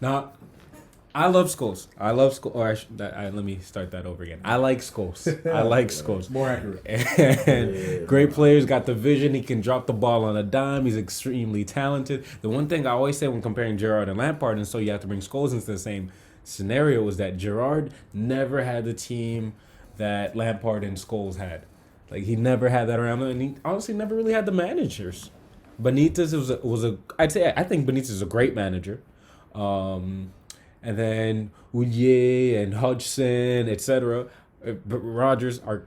Now, I love Scholes. I love Scholes. Let me start that over again. I like Scholes. I like Scholes. More accurate. And great players, got the vision. He can drop the ball on a dime. He's extremely talented. The one thing I always say when comparing Gerrard and Lampard, and so you have to bring Scholes into the same scenario, is that Gerrard never had the team that Lampard and Scholes had. Like, he never had that around him, and he honestly never really had the managers. Benitez I think Benitez is a great manager. And then Houllier and Hodgson, etc. But Rodgers are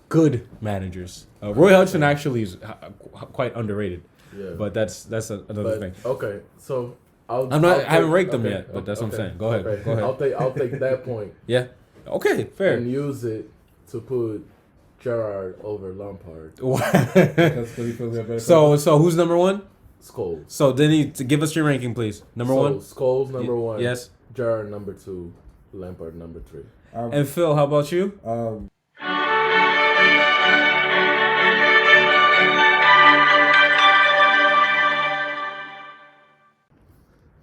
good managers. Roy Hodgson actually is quite underrated. Yeah. But that's another thing. Okay, so I haven't ranked them yet, but that's what I'm saying. Go ahead. Okay. Go ahead. I'll take that point. Yeah. Okay. Fair. And use it to put Gerrard over Lampard. That's what he feels like better. So who's number one? Scholes. So Denny, to give us your ranking, please. Number one. Scholes number one. Yes. Gerrard number 2. Lampard number 3. And Phil, how about you?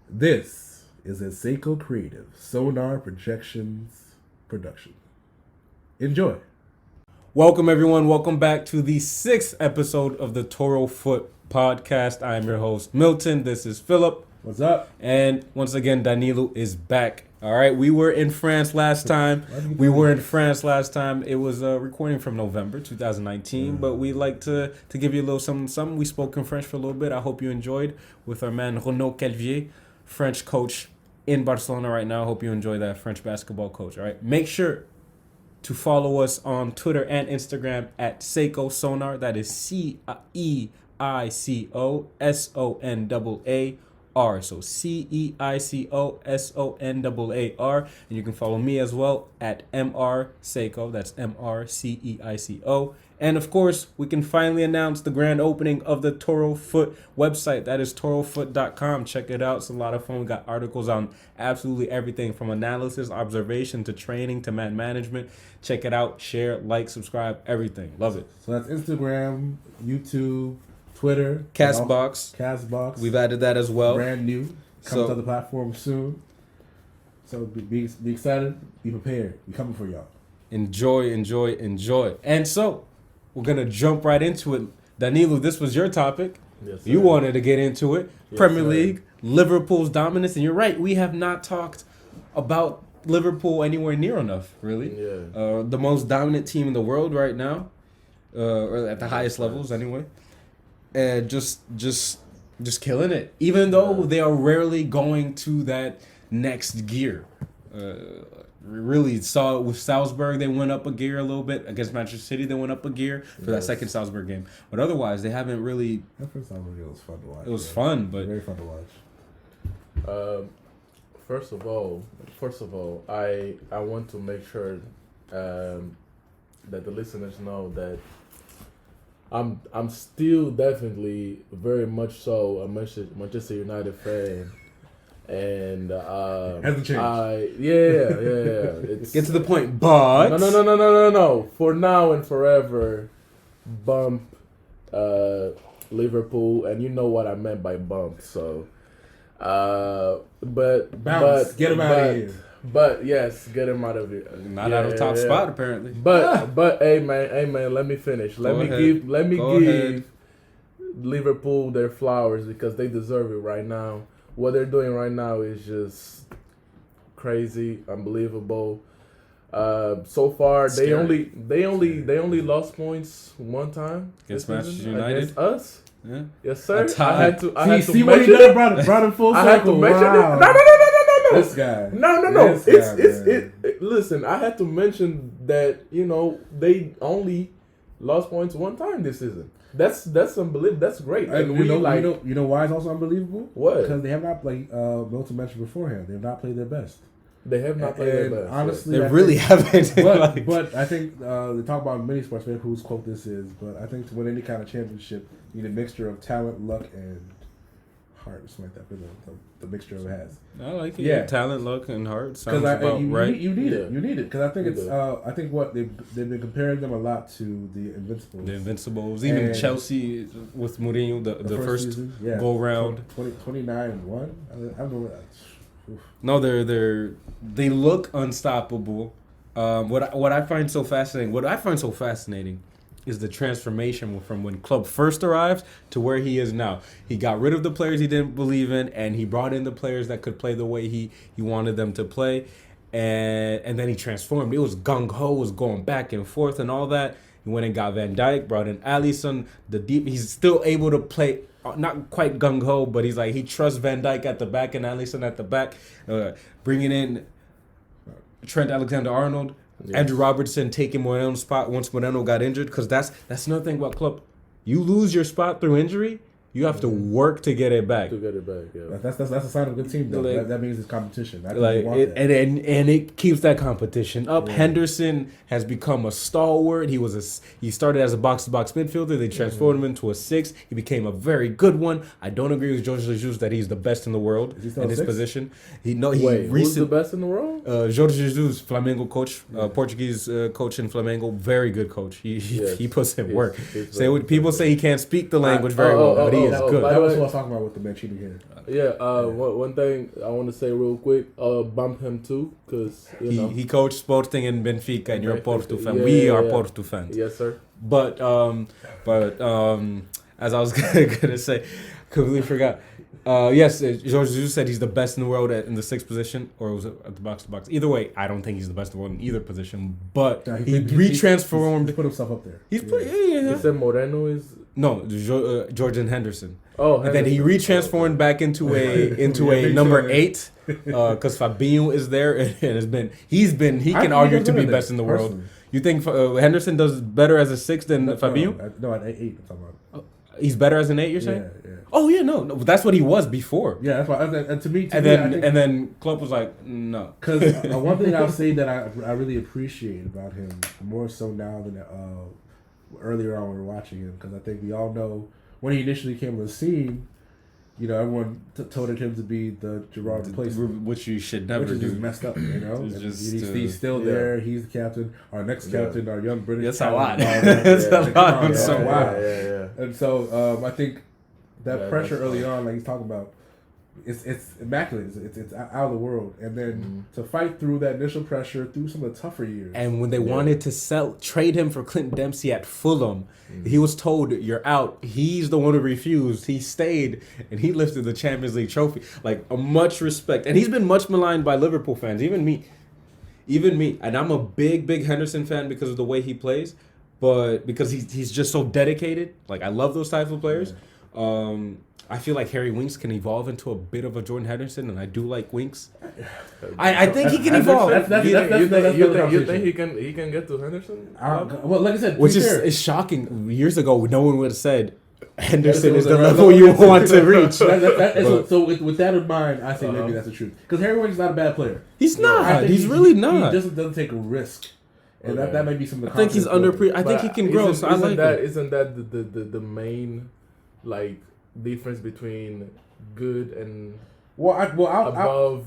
This is a Seiko Creative Sonar Projections production. Enjoy. Welcome, everyone. Welcome back to the 6th episode of the ToroFoot podcast. I am your host, Milton. This is Philip. What's up? And once again, Danilo is back. All right. We were in France last time. It was a recording from November 2019, but we like to give you a little something. We spoke in French for a little bit. I hope you enjoyed with our man Renaud Calvier, French coach in Barcelona right now. Hope you enjoy that, French basketball coach. All right. Make sure to follow us on Twitter and Instagram at Seiko Sonar. That is CEICOSONAAR. So CEICOSONAAR. And you can follow me as well at MRSeiko. That's MRCEICO. And of course, we can finally announce the grand opening of the ToroFoot website. That is ToroFoot.com. Check it out. It's a lot of fun. We got articles on absolutely everything from analysis, observation, to training, to man management. Check it out. Share, like, subscribe, everything. Love it. So that's Instagram, YouTube, Twitter, Castbox. We've added that as well. Brand new. Coming to the platform soon. So be excited. Be prepared. We coming for y'all. Enjoy. And so, we're going to jump right into it. Danilo, this was your topic. Yes, you wanted to get into it. Yes, Premier sir. League, Liverpool's dominance. And you're right, we have not talked about Liverpool anywhere near enough, really. Yeah. The most dominant team in the world right now, or at the highest levels anyway. And just killing it. Even though they are rarely going to that next gear. Really saw it with Salzburg. They went up a gear a little bit. Against Manchester City, they went up a gear for that second Salzburg game. But otherwise, they haven't really... That first Salzburg game was fun to watch. It was fun, but... Very fun to watch. First of all, I want to make sure that the listeners know that I'm still definitely very much so a Manchester United fan, and hasn't changed. It's, Get to the point, but no. For now and forever, bump Liverpool, and you know what I meant by bump. So, Bounce. Get him out of here. But yes, get him out of here. Not out of top spot apparently. But hey man, let me finish. Let me give Liverpool their flowers because they deserve it right now. What they're doing right now is just crazy, unbelievable. So far they only lost points one time Against Manchester United. Against us. Yeah. Yes, sir. I had to see what he mention done. it. Brought him full I had to circle. mention Wow. it. No. This guy. No. This guy, Listen, I had to mention that they only lost points one time this season. That's unbelievable. That's great. And you know why it's also unbelievable? What? Because they have not, like Milton mentioned beforehand, they have not played their best. They have not played their best. Honestly, They really haven't. But I think they talk about many sports, maybe whose quote this is, but I think to win any kind of championship, you need a mixture of talent, luck, and heart, something like that. The mixture of it has. I like it. Yeah. Talent, luck, and heart sounds Because about right. You need it. You need it because I think You it's. do. I think what they've been comparing them a lot to the Invincibles. The Invincibles, even And Chelsea with Mourinho, the first season, go round. 29-1. I don't know. No, they look unstoppable. What I find so fascinating is the transformation from when Club first arrived to where he is now. He got rid of the players he didn't believe in, and he brought in the players that could play the way he wanted them to play, and then he transformed. It was gung-ho, was going back and forth and all that. He went and got Van Dijk, brought in Alisson, he's still able to play, not quite gung-ho, but he's like, he trusts Van Dijk at the back and Alisson at the back, bringing in Trent Alexander-Arnold, yes. Andrew Robertson taking Moreno's spot once Moreno got injured, because that's another thing about Klopp. You lose your spot through injury, you have to work to get it back. Yeah. That's a sign of a good team, though. Like, that means it's competition. And it keeps that competition up. Yeah. Henderson has become a stalwart. He started as a box-to-box midfielder. They transformed him into a 6. He became a very good one. I don't agree with Jorge Jesus that he's the best in the world in his position. Who's the best in the world? Jorge Jesus, Flamengo coach, Portuguese coach in Flamengo, very good coach. He puts in work. People say he can't speak the language very well, but he is good. That was what I was talking about with the Mancini here. One thing I want to say real quick, bump him too, because he coached Sporting and Benfica, and you're a Porto fan. We are Porto fans. Yes, sir. But as I was gonna say, completely forgot. Yes, Jorge Jesus said he's the best in the world in the 6th position, or was it at the box-to-box? Either way, I don't think he's the best in the world in either position. But he retransformed. He put himself up there. He said Moreno is Jordan Henderson. Oh, and then he retransformed back into a number 8 because Fabinho is there and he can argue to be best in the world. Personally. You think Henderson does better as a 6 than Fabinho? No, at 8. I'm talking about. He's better as an 8. You're saying? Yeah. Oh yeah, no, that's what he was before. Yeah, that's why. And to me, then Klopp was like, no. Because one thing I'll say that I really appreciate about him more so now than earlier on when we were watching him, because I think we all know when he initially came on the scene, everyone told him to be the Gerrard replacement, which you should never do. Which is just messed up, he's still there. He's the captain. Our next captain, our young British. That's a lot. That's a lot. Yeah. And so I think that pressure early on, like he's talking about, it's immaculate. It's out of the world. And then to fight through that initial pressure through some of the tougher years. And when they wanted to trade him for Clinton Dempsey at Fulham, he was told, "You're out." He's the one who refused. He stayed, and he lifted the Champions League trophy. Like, a much respect. And he's been much maligned by Liverpool fans, even me. And I'm a big Henderson fan because of the way he plays, but because he's just so dedicated. Like, I love those types of players. I feel like Harry Winks can evolve into a bit of a Jordan Henderson, and I do like Winks. I think he can evolve. You think he can get to Henderson? Well, like I said, which is shocking. Years ago, no one would have said Henderson is the level you want to reach. So with that in mind, I think maybe that's the truth. Because Harry Winks is not a bad player. He's not. He's really not. He just doesn't take a risk. And that may be some of the I think he's I think he can grow. So I like that. Isn't that the main, like, difference between good and above?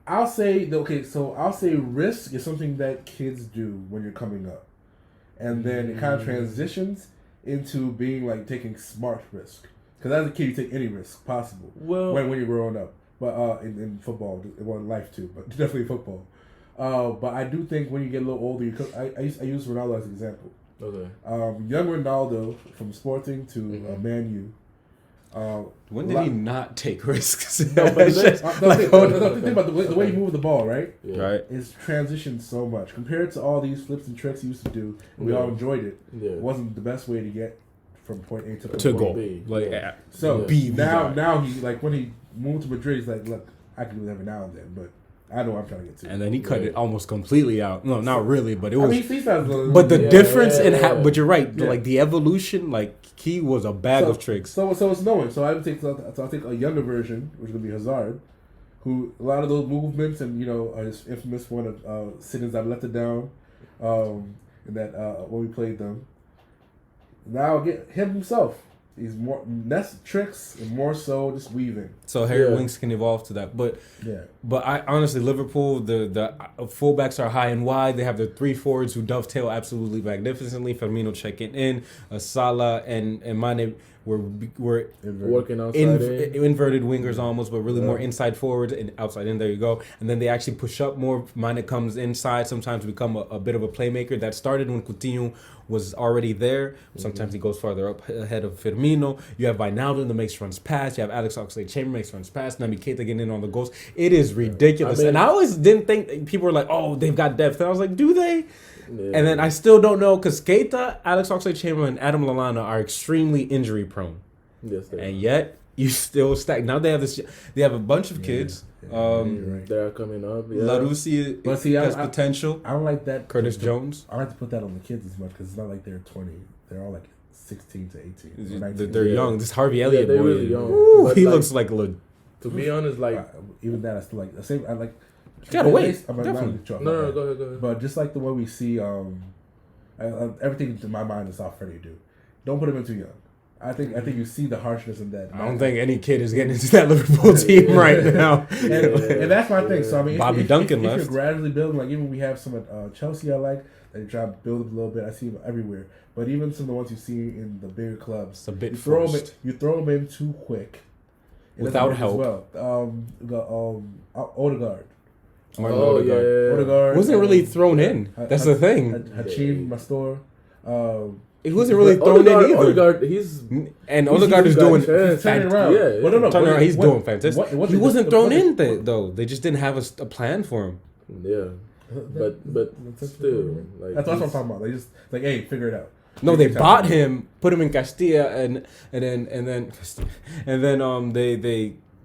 I'll say risk is something that kids do when you're coming up, and then it kind of transitions into being like taking smart risk. Because as a kid, you take any risk possible. Well, when you're growing up, but in football, in life too, but definitely football. But I do think when you get a little older, I use Ronaldo as an example. Okay. Young Ronaldo from Sporting to Man U. When did he not take risks? Think about the way he moved the ball, right? Yeah. Right. It's transitioned so much compared to all these flips and tricks he used to do. And we all enjoyed it. Yeah. It wasn't the best way to get from point A to point goal. B. So now he, like, when he moved to Madrid, he's like, look, I can do it every now and then, but I know what I'm trying to get to. And then he cut it almost completely out. No, not really, but it was. But the difference in how. But you're right. Yeah. Like, the evolution, like, he was a bag of tricks. So it's knowing. So I think a younger version, which is gonna be Hazard, who a lot of those movements and his infamous one of sittings that let it down, and that when we played them. Now get him himself. He's more less tricks and more so just weaving. So Harry Winks can evolve to that, but I honestly, Liverpool, the fullbacks are high and wide. They have the 3 forwards who dovetail absolutely magnificently. Firmino checking in, Salah and Mane we're working outside inverted wingers almost, but really more inside forwards and outside in. There you go. And then they actually push up more. Mane comes inside. Sometimes become a bit of a playmaker. That started when Coutinho was already there. Sometimes he goes farther up ahead of Firmino. You have Wijnaldum that makes runs past. You have Alex Oxlade-Chamberlain makes runs past. Naby Keita getting in on the goals. It is ridiculous. And I always didn't think people were like, oh, they've got depth. And I was like, do they? Yeah. And then I still don't know because Keita, Alex Oxlade-Chamberlain, and Adam Lallana are extremely injury prone. Yes, they are. Yet you still stack. Now they have this. They have a bunch of kids. Right. They're coming up. Yeah. Larousse has potential. I don't like that. Curtis Jones. I don't like to put that on the kids as much because it's not like they're 20. They're all like 16 to 18. They're young. This Harvey Elliott boy, really young. Ooh, he looks like to be honest, like even that I still like the same. I like. You gotta wait. Go ahead. But just like the way we see, everything in my mind is how Freddie do. Don't put him in too young. I think you see the harshness in that. I don't think any kid is getting into that Liverpool team right now. And that's my thing. So I mean, Bobby Duncan if left. you're gradually building, like even we have some at Chelsea, I like they try to build up a little bit. I see them everywhere. But even some of the ones you see in the bigger clubs, it's a bit you throw them in too quick, without help. Well, Odegaard. Odegaard wasn't really thrown in. That's the thing. Hachim Mastor. He wasn't really thrown in either. Odegaard, Odegaard is doing turning around. Yeah, he's doing fantastic. He wasn't thrown in though. They just didn't have a plan for him. Yeah, but still, like that's what I'm talking about. They just like, hey, figure it out. No, they bought him, put him in Castilla, and then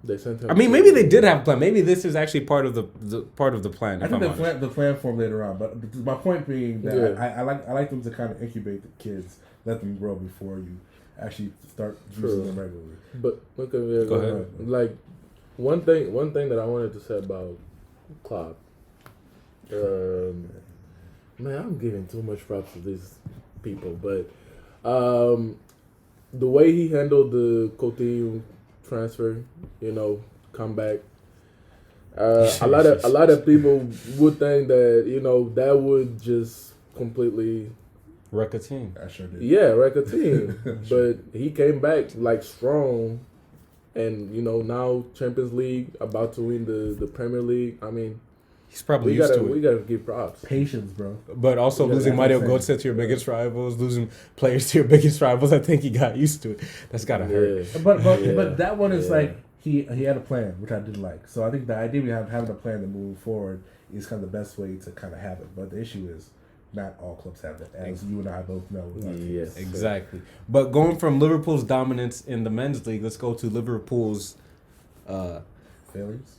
they sent him. I mean, maybe they did have a plan. Maybe this is actually part of the plan. I think the plan formed later on. But my point being that I like them to kind of incubate the kids, let them grow before you actually start using them regularly. But okay, go ahead. Like one thing that I wanted to say about Klopp. Man, I'm giving too much props to these people, but the way he handled the Coutinho transfer, comeback. A lot of people would think that that would just completely wreck a team. I sure did. Yeah, wreck a team. But he came back like strong, and now Champions League, about to win the Premier League. I mean, he's probably used to it. We gotta give props. Patience, bro. But also losing Mario Götze to your biggest rivals, losing players to your biggest rivals, I think he got used to it. That's gotta hurt. But that one is like he had a plan, which I did like. So I think the idea of having a plan to move forward is kind of the best way to kind of have it. But the issue is not all clubs have that, as you and I both know. Yes, exactly. But going from Liverpool's dominance in the men's league, let's go to Liverpool's failings.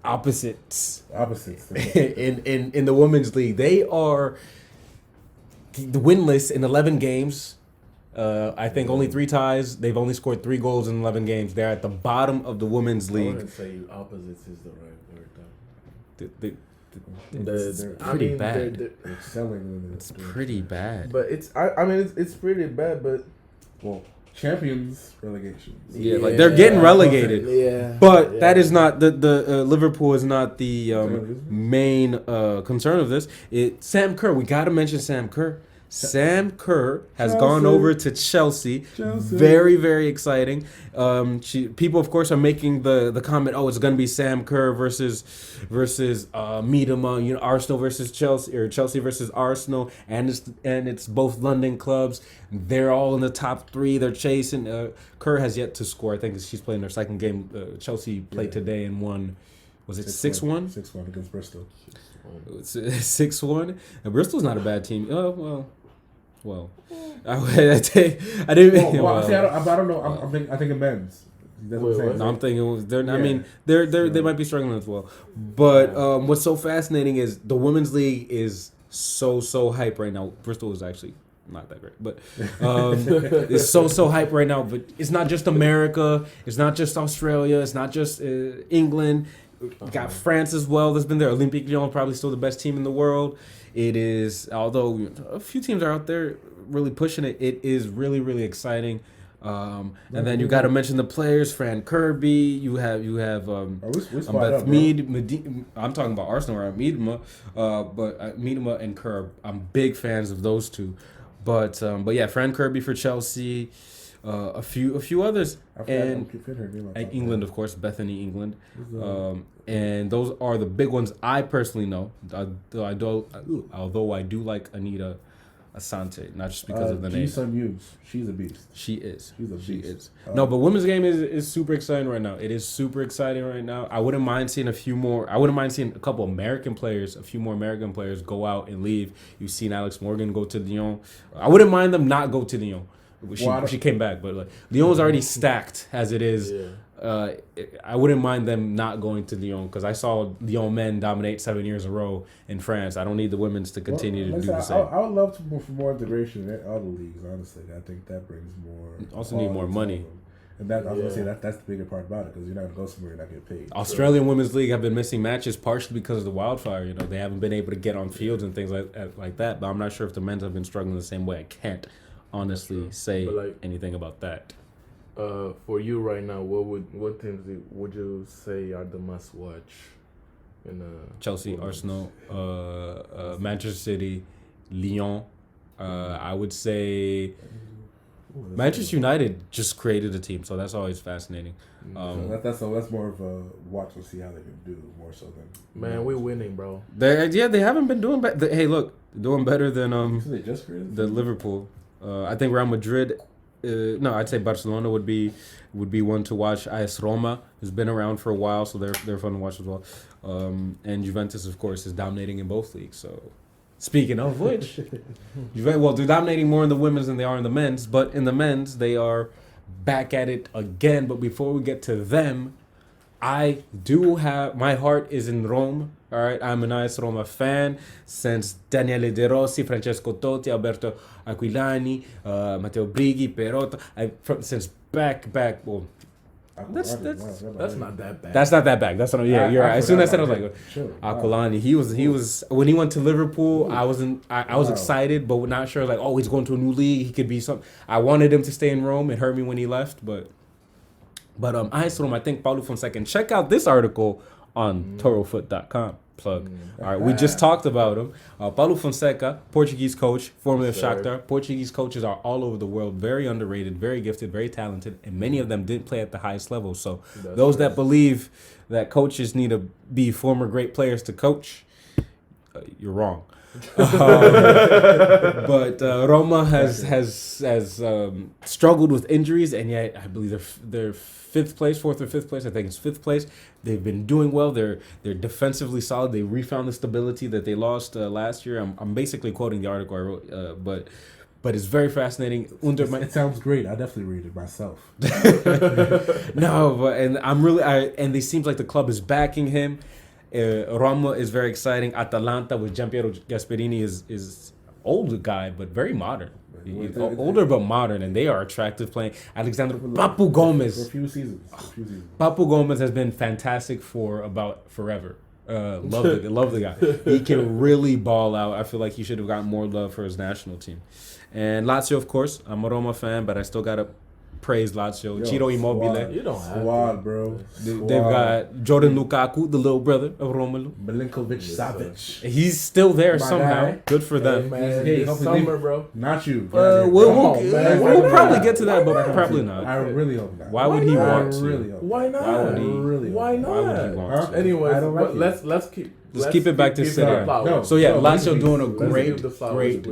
Opposites in the women's league. They are the winless in 11 games. I think only 3 ties. They've only scored 3 goals in 11 games. They're at the bottom of the women's league. I wouldn't say opposites is the right word though. It's pretty bad. They're excelling. It's pretty bad. But it's pretty bad. But champions relegation. Yeah, like they're getting relegated. Yeah, but that is not the Liverpool is not the main concern of this. Sam Kerr. We got to mention Sam Kerr. Sam Kerr has gone over to Chelsea. Very, very exciting. People, of course, are making the comment, oh, it's going to be Sam Kerr versus Miedema, Arsenal versus Chelsea, or Chelsea versus Arsenal, and it's both London clubs. They're all in the top 3. They're chasing. Kerr has yet to score. I think she's playing their second game. Chelsea played today and won. Was it 6-1? 6-1 against Bristol. 6-1. And Bristol's not a bad team. Oh well. I didn't. I don't know. I think it men's. That's what I'm saying. No, I'm thinking they're. I mean, they might be struggling as well. But what's so fascinating is the women's league is so hype right now. Bristol is actually not that great, but it's so hype right now. But it's not just America. It's not just Australia. It's not just England. Got France as well. That's been there. Olympique Lyon, probably still the best team in the world. It is, although a few teams are out there really pushing it. It is really, really exciting. And then you got to mention the players: Fran Kirby. You have Beth Mead. I'm talking about Arsenal or Miedema, but Miedema and Kerr. I'm big fans of those two. But yeah, Fran Kirby for Chelsea. a few others, and England, of course, Bethany, England, and those are the big ones I personally know. Although I do like Anita Asante, not just because of the name. She's a beast. She is. She's a beast. She is. No, but women's game is super exciting right now. It is super exciting right now. I wouldn't mind seeing a few more. I wouldn't mind seeing a couple American players, a few more American players go out and leave. You've seen Alex Morgan go to Lyon. I wouldn't mind them not go to Lyon. She came back, but like Lyon's already stacked as it is. Yeah. I wouldn't mind them not going to Lyon because I saw Lyon men dominate 7 years in a row in France. I don't need the women's to continue to do the same. I would love for more integration in all the leagues. Honestly, I think that brings more. Also need more money. And that I was gonna say that's the bigger part about it because you're not gonna go somewhere and not get paid. Australian Women's League have been missing matches partially because of the wildfire. You know, they haven't been able to get on fields and things like that. But I'm not sure if the men's have been struggling the same way. I can't honestly say anything about that. For you right now, what teams would you say are the must watch? Chelsea, Arsenal, Manchester City, Lyon. I would say Manchester United just created a team, so that's always fascinating. That's more of a watch and see how they can do more so than. Man, we're winning, bro. They haven't been doing better. Hey, look, doing better than So they just created the Liverpool. I think Real Madrid. No, I'd say Barcelona would be one to watch. AS Roma has been around for a while, so they're fun to watch as well. And Juventus, of course, is dominating in both leagues. So, speaking of which, they're dominating more in the women's than they are in the men's. But in the men's, they are back at it again. But before we get to them, I do have my heart is in Rome. All right, I'm an AS Roma fan since Daniele De Rossi, Francesco Totti, Alberto Aquilani, Matteo Brighi, Perotto. Since back. Well, that's not that bad. That's not that bad. That's not. Yeah, you're right. As soon as I said, it, I was like, Aquilani. He was when he went to Liverpool. I was excited, but not sure. Like, oh, he's going to a new league. He could be something. I wanted him to stay in Rome. It hurt me when he left, but AS Roma. I think Paulo Fonseca. And check out this article on ToroFoot.com. Plug. All right, we just talked about him. Paulo Fonseca, Portuguese coach, formerly of Shakhtar. Portuguese coaches are all over the world, very underrated, very gifted, very talented, and many of them didn't play at the highest level. So those that believe that coaches need to be former great players to coach, you're wrong. But Roma has struggled with injuries, and yet I believe they're fourth or fifth place. I think it's fifth place. They've been doing well. They're defensively solid. They refound the stability that they lost last year. I'm basically quoting the article I wrote, but it's very fascinating. It sounds great. I definitely read it myself. No, and they seems like the club is backing him. Roma is very exciting. Atalanta with Gianpiero Gasperini is older guy, but very modern. He's older but modern, and they are attractive playing. Alexandre Papu Gomez. For a few seasons. Papu Gomez has been fantastic for about forever. Love the guy. He can really ball out. I feel like he should have gotten more love for his national team. And Lazio, of course. I'm a Roma fan, but I still got to praise Lazio. Ciro Immobile. You don't have Squad, bro. They've got Jordan Lukaku, the little brother of Romelu. Milinkovic-Savic. He's still there somehow. Guy. Good for them. Hey, summer, bro. Not you. We'll probably get to that, but probably not. I really hope not. Why would he want to? Why not? Why would he want to? Anyways, let's keep it back to City. Lazio doing a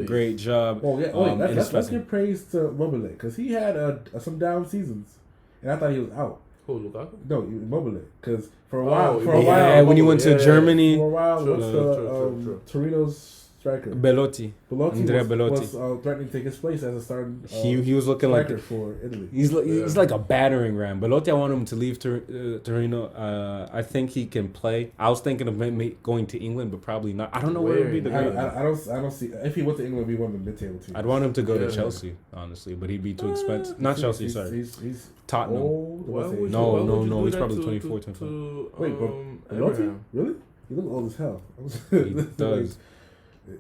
great job. Let's give praise to Mobile because he had some down seasons, and I thought he was out. Who, Lukaku? No, Mobile because for a while, when he went to Germany, for a while, Torino's striker Andrea Belotti was threatening to take his place as a starting. He was looking like for Italy. He's like a battering ram. Belotti, I want him to leave Torino. I think he can play. I was thinking of going to England, but probably not. I don't know where it would be the great. I don't see if he went to England, we won the mid-table team. I'd want him to go to Chelsea, honestly, but he'd be too expensive. Not Chelsea, sorry. He's Tottenham. No. He's probably 24, 25. Wait, but Belotti? Really? He looks old as hell. He does.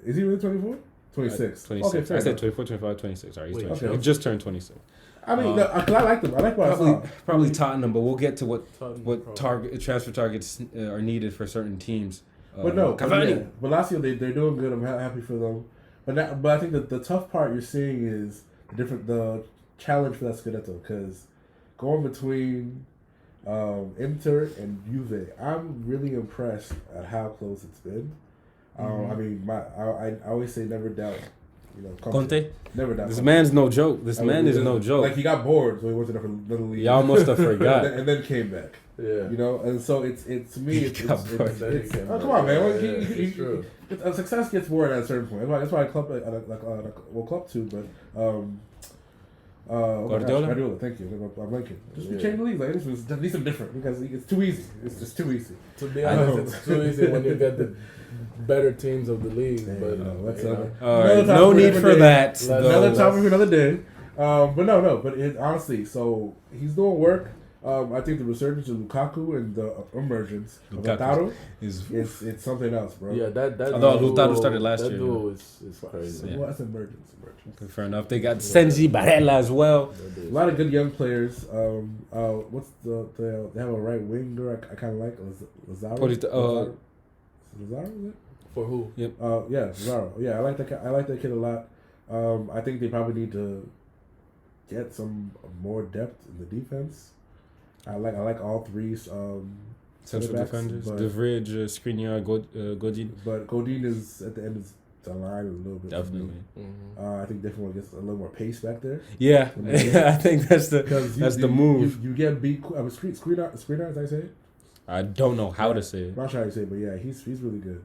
Is he really 24? 26. 26. I said 24, 25, 26. Sorry, he's 26. He just turned 26. I mean, I like him. I like what I saw. Probably Tottenham, but we'll get to what transfer targets are needed for certain teams. But Lazio, they're doing good. I'm happy for them. But I think that the tough part you're seeing is the challenge for that Scudetto because going between Inter and Juve, I'm really impressed at how close it's been. I mean, I always say never doubt. You know, Conte? Never doubt. This Conte. man's no joke. This man is no joke. Like he got bored, so he went to another league. Y'all must have forgot. and then came back. Yeah. You know, and so it's to me it's come on, man. It's true. A success gets bored at a certain point. That's why I club club too, but Guardiola, thank you. I'm liking. Just change the league. Like this was need something different because it's too easy. It's just too easy. To be honest, it's too easy when you get the better teams of the league. But no need for that. Another topic for another day. But honestly, so he's doing work. I think the resurgence of Lukaku and the emergence of Lautaro it's something else, bro. Yeah, that. Although Lautaro started last year, that duo is crazy. Well, that's emergence. Fair enough. They got Senzi Barella as well. A lot of good young players. What's they have a right winger I kind of like Lazaro. Lazaro, is it? For who? Yep. Lazaro. Yeah, I like that kid a lot. I think they probably need to get some more depth in the defense. I like all three central defenders. De Vrij, Skriniar, Godin. But Godin is at the end of the line a little bit. Definitely. I think definitely gets a little more pace back there. Yeah, I think that's the move. You get beat. Skriniar, as I say it? I don't know how to say it. I'm not sure how to say it, but yeah, he's really good.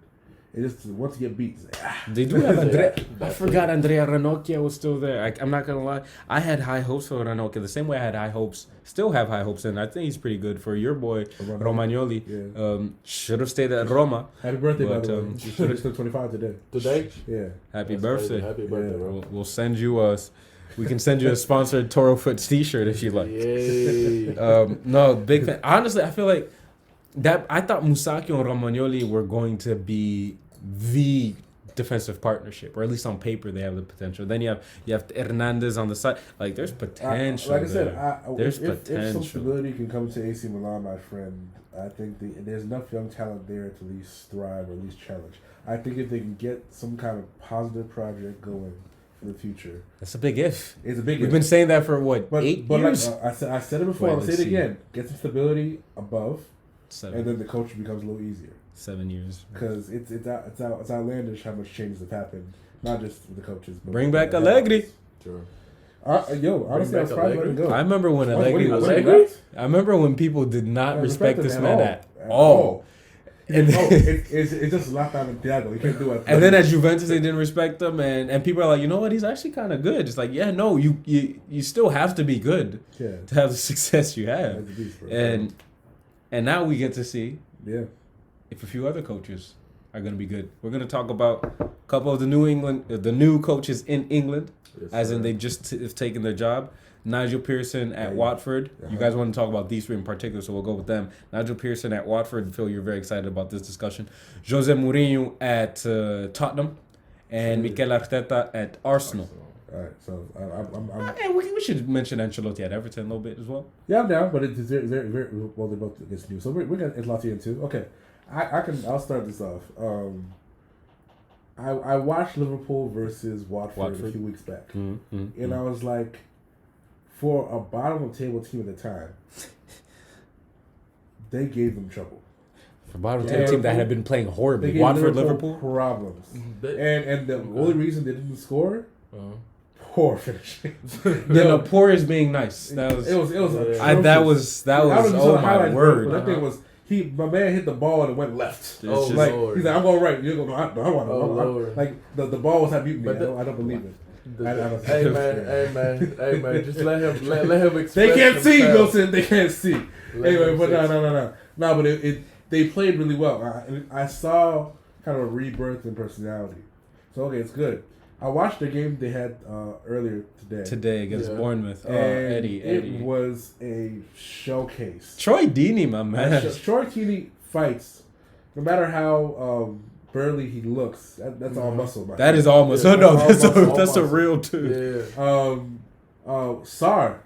It just once you get beat, it's like, They do have Andrea. I forgot Andrea Ranocchia was still there. I'm not gonna lie. I had high hopes for Ranocchia the same way I had high hopes. Still have high hopes, and I think he's pretty good for your boy Romagnoli. Yeah. Should have stayed at Roma. Happy birthday, by the way. You should have still 25 today. Today? Yeah. Happy birthday. Happy birthday, bro. We'll send you we can send you a sponsored ToroFoot t-shirt if you like. Yay. No, big fan. Honestly, I feel like that. I thought Musacchio and Romagnoli were going to be the defensive partnership, or at least on paper they have the potential. Then you have Hernandez on the side. Like there's potential. Like I said, there's potential. If some potential. stability can come to AC Milan, my friend, I think there's enough young talent there to at least thrive or at least challenge. I think if they can get some kind of positive project going for the future, That's a big if. It's a big. We've been saying that for what, 8 years? Like, I said it before. I'll say it again. Get some stability above, 7. and then the coach becomes a little easier. 7 years. Because it's outlandish how much changes have happened, not just with the coaches. But Bring back Allegri. Sure. Honestly, I was surprised to let him go. I remember when Allegri was. I remember when people did not respect this man at all. And it's just Zlatan and Thiago. You can't do it. And then at Juventus, they didn't respect him, and people are like, you know what? He's actually kind of good. It's like, yeah, no, you still have to be good to have the success you have. And now we get to see if a few other coaches are going to be good. We're going to talk about a couple of the new coaches in England, as in they just have taken their job. Nigel Pearson at Watford. You guys want to talk about these three in particular, so we'll go with them. Nigel Pearson at Watford. Phil, you're very excited about this discussion. José Mourinho at Tottenham, and Mikel Arteta at Arsenal. All right, so And we should mention Ancelotti at Everton a little bit as well. Yeah, I'm down, but it's very, very well. They're both against new, so we're gonna Ancelotti in too. Okay, I'll start this off. I watched Liverpool versus Watford a few weeks back, and I was like, for a bottom of the table team at the time, they gave them trouble. For a bottom of the table team that had been playing horribly, they gave Watford, Liverpool problems, and the only reason they didn't score. Poor finishing. Poor is being nice. That was oh my word. That thing was my man hit the ball and it went left. He's like I'm going right. You're going. I want. Like the ball was muting me. I don't believe it. Hey man, just let him express. They can't see, themselves. Milton. They can't see. Anyway, but no. But they played really well. I saw kind of a rebirth in personality. So okay, it's good. I watched the game they had earlier today. Today against Bournemouth. Eddie. It was a showcase. Troy Deeney, my man. Troy Deeney fights. No matter how burly he looks, that's all muscle. Man. That is all muscle. That's a real too. Yeah. Sar.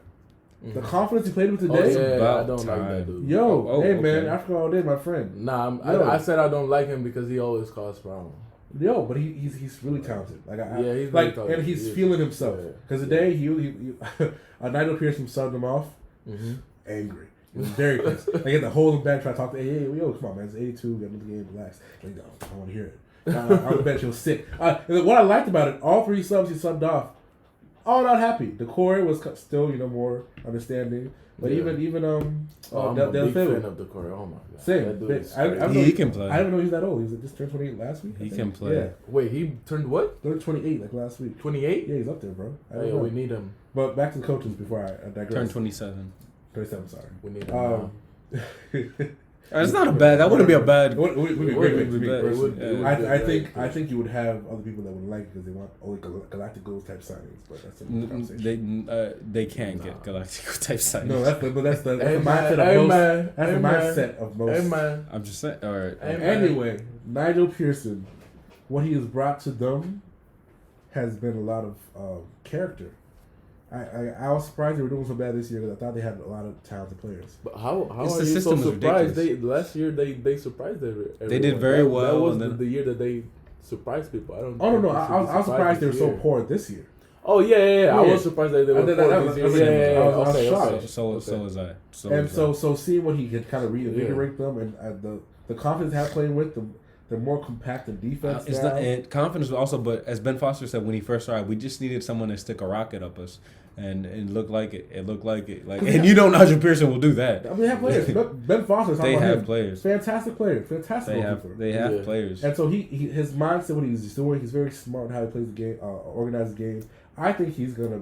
The confidence he played with today. I don't like that dude. Man, Africa all day, my friend. Nah, I said I don't like him because he always causes problems. No, but he's really talented. Like he's like, really talented. and he's feeling himself. Because today he Nigel Pearson subbed him off, angry. He was very pissed. Like, he had to hold him back, try to talk to, hey, yo, come on, man, it's 82, get into the game, relax. Like, no, I want to hear it. On the bench, he was sick. And what I liked about it, all 3 subs he subbed off, all not happy. The core was still, more understanding. But even I'm a big fan of the Core. Oh my god, same. He can play. I didn't know he was that old. He was just turned 28 last week. He can play. Yeah. Wait, he turned what? Turned 28 like last week. 28? Yeah, he's up there, bro. Yeah, we need him. But back to the coaches before I digress. Turned 27. 27, sorry. We need him. It's not a bad. That wouldn't be a bad. It would be great. I Yeah. think you would have other people that would like it because they want only Galacticos type signings, but that's a conversation. They can't get Galactico type signings. No, that's the mindset of most. That's the mindset of most. I'm just saying. All right. Anyway, Nigel Pearson, what he has brought to them has been a lot of character. I was surprised they were doing so bad this year because I thought they had a lot of talented players. But how It's are the you so system is surprised? ridiculous. Last year they surprised everyone. They did very well, That was and then- the year that they surprised people. No! I was surprised they were so poor this year. Oh yeah. I Yeah. was surprised that they were That poor was- this year. I was Okay. shocked. So was I. So seeing what he could kind of reinvigorate them and the confidence they have playing with them. They're more compact in defense It's now. not, and confidence also, but as Ben Foster said when he first started, we just needed someone to stick a rocket up us, and it looked like it. It looked like it. Like, and Nigel Pearson will do that. I mean, they have players. Ben Foster. They have players. Fantastic players. Fantastic. They have players. And so his mindset, what he's doing, he's very smart in how he plays the game, organizes the game. I think he's gonna,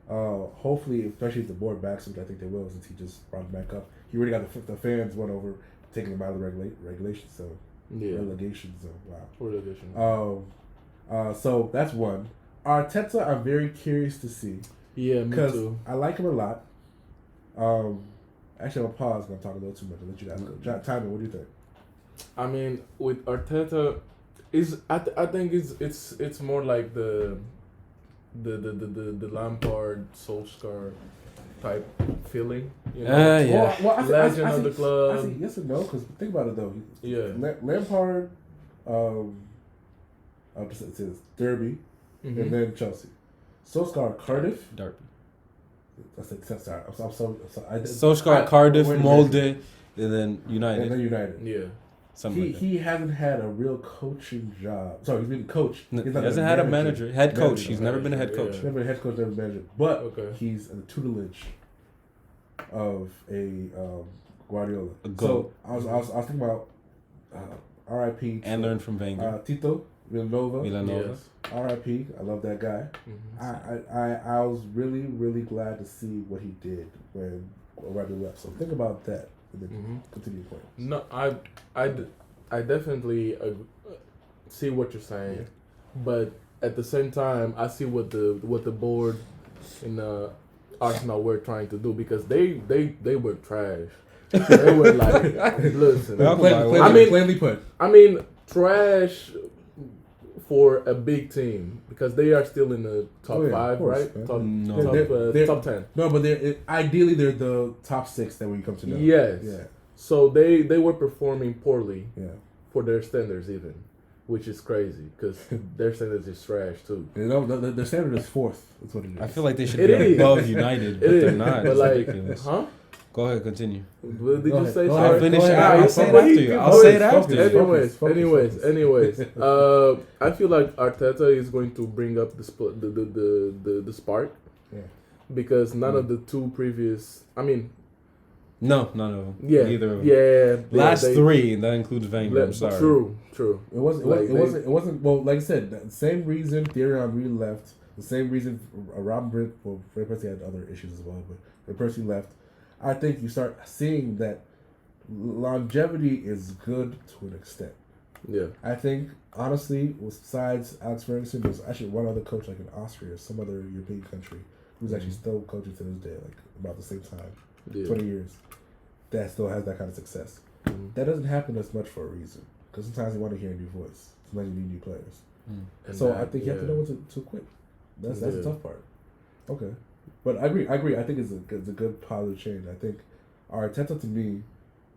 hopefully, especially if the board backs him, which I think they will, since he just brought him back up. He already got the fans won over, taking him out of the regulation. So. Yeah. Relegation, so wow. Relegation. So that's one. Arteta, I'm very curious to see. Yeah, me too. I like him a lot. Actually, I'm gonna pause. I'm talking a little too much. I'll let you guys go. Timon, what do you think? I mean, with Arteta, I think it's more like the Lampard, Solskjaer type feeling. Yeah. Well, Legend of the club. I see yes and no, because think about it though. Yeah. Lampard, it says Derby, and then Chelsea. Solskjaer, Cardiff. Derby. That's sorry. I'm sorry. Solskjaer, Cardiff, Molde, and then United. Yeah. He hasn't had a real coaching job. Sorry, he's been a coach. He hasn't had a manager. Head coach. He's never been a head coach. Never been a head coach, never been a manager. But he's in the tutelage of a Guardiola. So I was thinking about R.I.P. And learn from Wenger. Tito Villanova. Yes. R.I.P. I love that guy. I was really, really glad to see what he did when Guardiola left. So think about that. And then continue your point. No, I definitely see what you're saying, but at the same time, I see what the board in Arsenal were trying to do because they were trash. They were like, listen. Plainly put. I mean, trash for a big team because they are still in the top 5, right? Top 10. No, but ideally they're the top 6 that we come to know. Yes. Yeah. So they were performing poorly. Yeah. For their standards, even, which is crazy because their standards is trash too. The standard is 4th. That's what it is. I feel like they should be above United, but they're not. But it's ridiculous. Huh? Go ahead, continue. Did you say I'll sorry? finish. I'll say it after you. I'll say it after you. Anyways. I feel like Arteta is going to bring up the spark. Yeah. Because none of the 2 previous. I mean. No. Yeah. Neither of them. Yeah. Last 3, and that includes Wenger. I'm sorry. True. It wasn't. Well, like I said, the same reason Thierry Henry left. The same reason Robin Brent. Well, Fred Percy had other issues as well, but Fred Percy left. I think you start seeing that longevity is good to an extent. Yeah. I think, honestly, besides Alex Ferguson, there's actually one other coach like in Austria or some other European country who's actually still coaching to this day, like about the same time, 20 years, that still has that kind of success. That doesn't happen as much for a reason. Because sometimes you want to hear a new voice. Sometimes you need new players. So I think you have to know when to quit. That's the tough part. Okay. But I agree. I think it's a good positive change. I think Arteta, to me,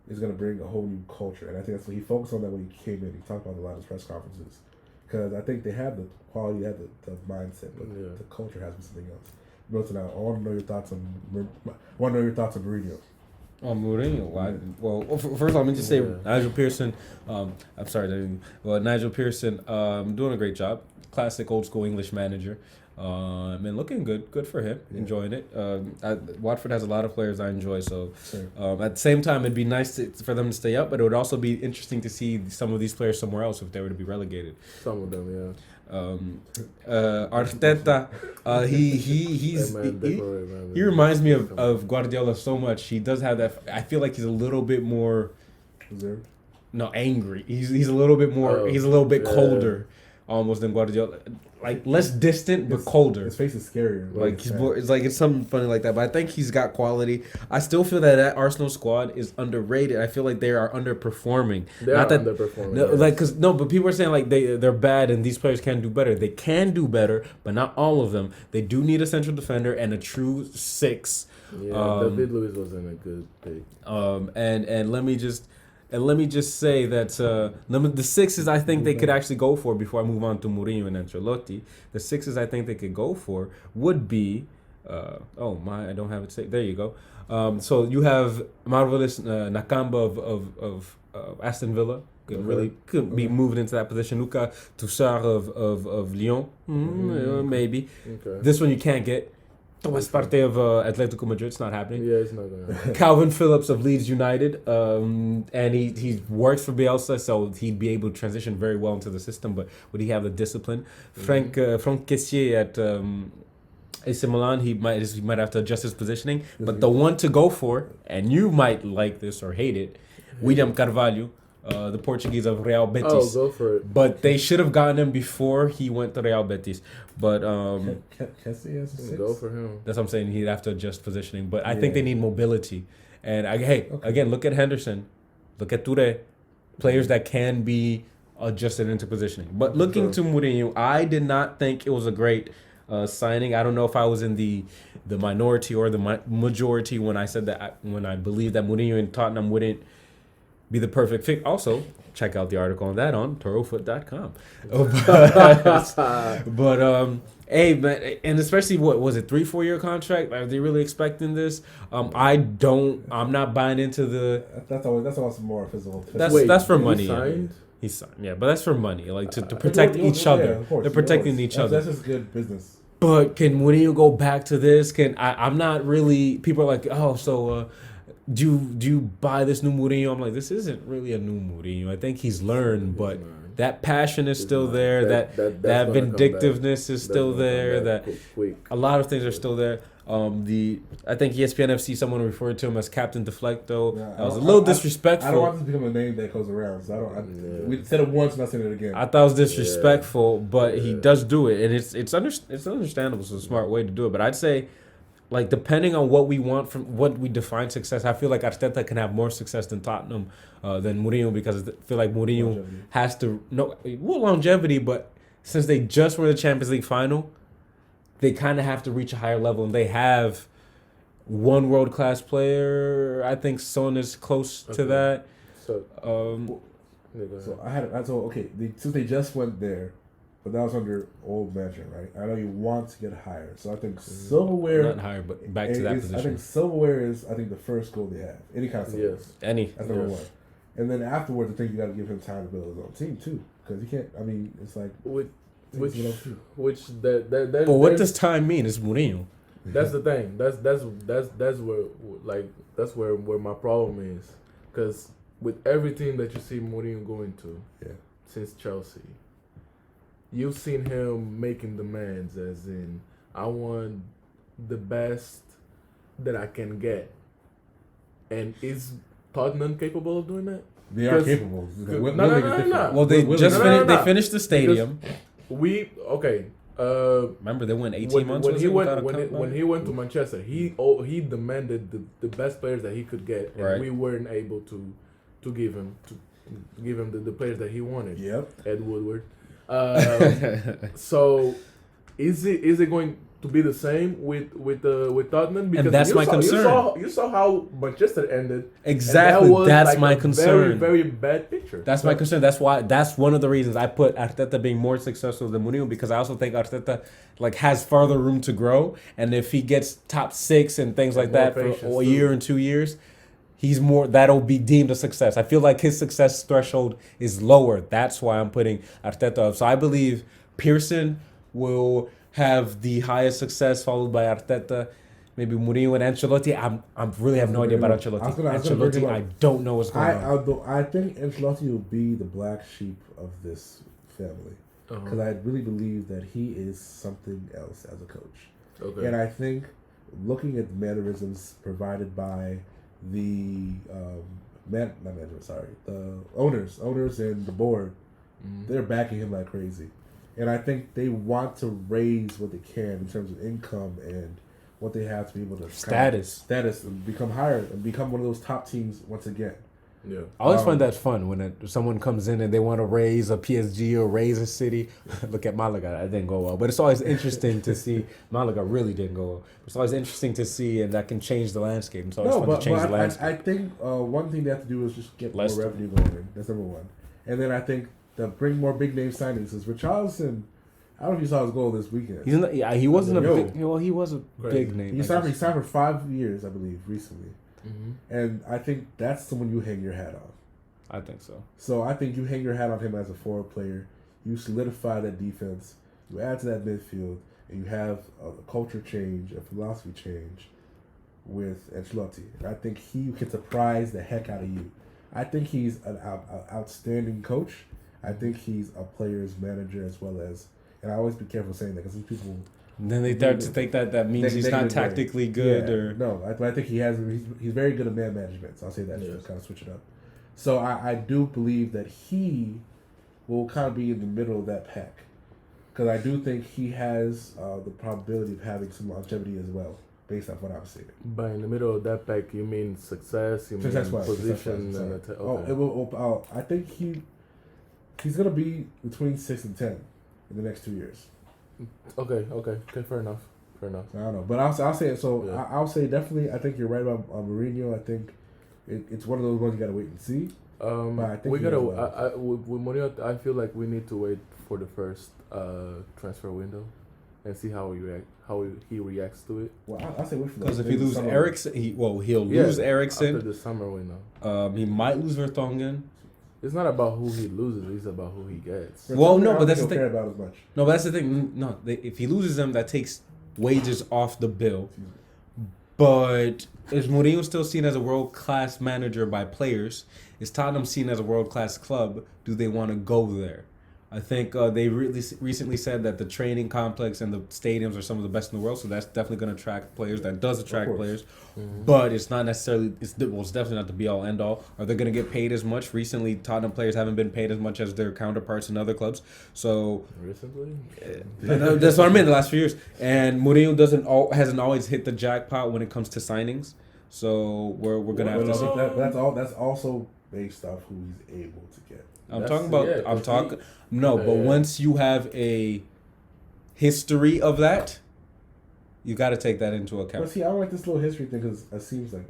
is going to bring a whole new culture. And I think that's what he focused on that when he came in. He talked about a lot of his press conferences. because I think they have the quality, they have the mindset, but the culture has to be something else. Milton, I want to know your thoughts on Mourinho. On Mourinho, well, first of all, let me just say Nigel Pearson. I'm sorry, Nigel Pearson, doing a great job. Classic old school English manager. And looking good for him. Yeah. Enjoying it. Watford has a lot of players I enjoy. So at the same time, it'd be nice for them to stay up, but it would also be interesting to see some of these players somewhere else if they were to be relegated. Some of them, yeah. Arteta, he reminds me of Guardiola so much. He does have that. I feel like he's a little bit more reserved. No, angry. He's a little bit more. He's a little bit colder, almost than Guardiola. Like less distant but colder. His face is scarier. Like he's more. It's like it's something funny like that. But I think he's got quality. I still feel that Arsenal squad is underrated. I feel like they are underperforming. Underperforming. But people are saying like they're bad and these players can do better. They can do better, but not all of them. They do need a central defender and a true six. Yeah, David Luiz wasn't a good pick. And let me just say that the sixes I think they could actually go for before I move on to Mourinho and Ancelotti. The sixes I think they could go for would be, I don't have it saved. There you go. So you have marvelous Nakamba of Aston Villa. Could be moving into that position. Luka Toussaint of Lyon, maybe. Okay. This one you can't get. Thomas Partey of Atletico Madrid. It's not happening. Yeah, it's not going to happen. Calvin Phillips of Leeds United. And he works for Bielsa, so he'd be able to transition very well into the system, but would he have the discipline? Franck Kessié at AC Milan, he might have to adjust his positioning. But the one to go for, and you might like this or hate it, William Carvalho. The Portuguese of Real Betis. Oh, go for it. But they should have gotten him before he went to Real Betis. But go for him. That's what I'm saying. He'd have to adjust positioning. But I think they need mobility. And again, look at Henderson. Look at Touré. Players that can be adjusted into positioning. But looking to Mourinho, I did not think it was a great signing. I don't know if I was in the minority or the majority when I said that. When I believed that Mourinho and Tottenham wouldn't be the perfect fit. Also, check out the article on that on ToroFoot.com. Hey, man, and especially what was it, 3-4 year contract? Are they really expecting this? I'm not buying into the. That's always more physical. That's for money. He's signed, yeah, but that's for money, like to protect each other. They're protecting each other. That's just good business. But can Mourinho go back to this? I'm not really. People are like, oh, so. Do you buy this new Mourinho? I'm like, this isn't really a new Mourinho. I think he's learned, but that passion is still there. That vindictiveness is still there. That a lot of things are still there. I think ESPN FC someone referred to him as Captain Deflecto. That was a little disrespectful. I don't want this to become a name that goes around. So we said it once, not saying it again. I thought it was disrespectful, but he does do it, and it's understandable. It's a smart way to do it. But I'd say. Like, depending on what we want from what we define success, I feel like Arteta can have more success than Tottenham than Mourinho, because I feel like Mourinho has to longevity, but since they just won the Champions League final, they kind of have to reach a higher level, and they have one world class player. I think Son is close to that. Since they just went there. But that was under old management, right? I know you want to get higher. So I think silverware... Not higher, but back to that position. I think silverware is, the first goal they have. Any kind of silverware. Yes. That's number one. And then afterwards, I think you got to give him time to build his own team, too. Because he can't... it's like... But what does time mean? It's Mourinho. That's the thing. That's where my problem is. Because with everything that you see Mourinho going to since Chelsea... You've seen him making demands, as in, I want the best that I can get. And is Tottenham capable of doing that? They are capable. No. Well, they finished the stadium. Remember, they went 18 months when he went to Manchester, he demanded the best players that he could get, and we weren't able to give him the players that he wanted. Yep. Ed Woodward. So is it going to be the same with Tottenham? Because and that's my concern. You saw how Manchester ended. Exactly, that's my concern. Very, very bad picture. That's my concern. That's one of the reasons I put Arteta being more successful than Mourinho, because I also think Arteta has further room to grow, and if he gets top 6 and things like that for a year and 2 years, that'll be deemed a success. I feel like his success threshold is lower. That's why I'm putting Arteta up. So I believe Pearson will have the highest success, followed by Arteta, maybe Mourinho and Ancelotti. I really have no idea about Ancelotti. I don't know what's going on. I think Ancelotti will be the black sheep of this family, because I really believe that he is something else as a coach. Okay. And I think looking at the mannerisms provided by the the owners and the board, they're backing him like crazy. And I think they want to raise what they can in terms of income and what they have to be able to status and become higher and become one of those top teams once again. Yeah, I always find that fun when someone comes in and they want to raise a PSG or raise a city. Look at Malaga, that didn't go well, but it's always interesting to see. Malaga really didn't go well. It's always interesting to see, and that can change the landscape. It's always fun to change the landscape. I think one thing they have to do is just get more revenue going in. That's number one, and then I think to bring more big name signings is Richarlison. I don't know if you saw his goal this weekend. He wasn't a big. Well, he was a big name. He signed for 5 years, I believe, recently. Mm-hmm. And I think that's someone you hang your hat on. I think so. So I think you hang your hat on him as a forward player. You solidify that defense. You add to that midfield, and you have a culture change, a philosophy change with Ancelotti. And I think he can surprise the heck out of you. I think he's an outstanding coach. I think he's a player's manager as well as, and I always be careful saying that because some people. And then they start to think that means he's not tactically good, or no. I think he's very good at man management. So I'll say that to kind of switch it up. So I do believe that he will kind of be in the middle of that pack, because I do think he has the probability of having some longevity as well, based off what I'm seeing. By in the middle of that pack, you mean success? You mean position? I think he's gonna be between 6 and 10 in the next 2 years. Okay, fair enough. I don't know, but I'll say it. So yeah. I'll say definitely. I think you're right about Mourinho. I think it's one of those ones you gotta wait and see. But I think we gotta. With Mourinho, I feel like we need to wait for the first transfer window and see how he reacts to it. Well, I'll say wait for because if he loses Eriksen, he'll lose Eriksen after the summer window. He might lose Vertonghen. It's not about who he loses; it's about who he gets. Well, no, but that's the thing. Care about as much. No, but that's the thing. No, if he loses them, that takes wages off the bill. But is Mourinho still seen as a world-class manager by players? Is Tottenham seen as a world-class club? Do they want to go there? I think they recently said that the training complex and the stadiums are some of the best in the world, so that's definitely going to attract players. That does attract players, but it's not necessarily. It's definitely not the be-all, end-all. Are they going to get paid as much? Recently, Tottenham players haven't been paid as much as their counterparts in other clubs. So recently, that's what I mean. The last few years, and Mourinho hasn't always hit the jackpot when it comes to signings. So we're gonna have to see. That's also based off who he's able to get. But once you have a history of that, you got to take that into account. But see, I don't like this little history thing because it seems like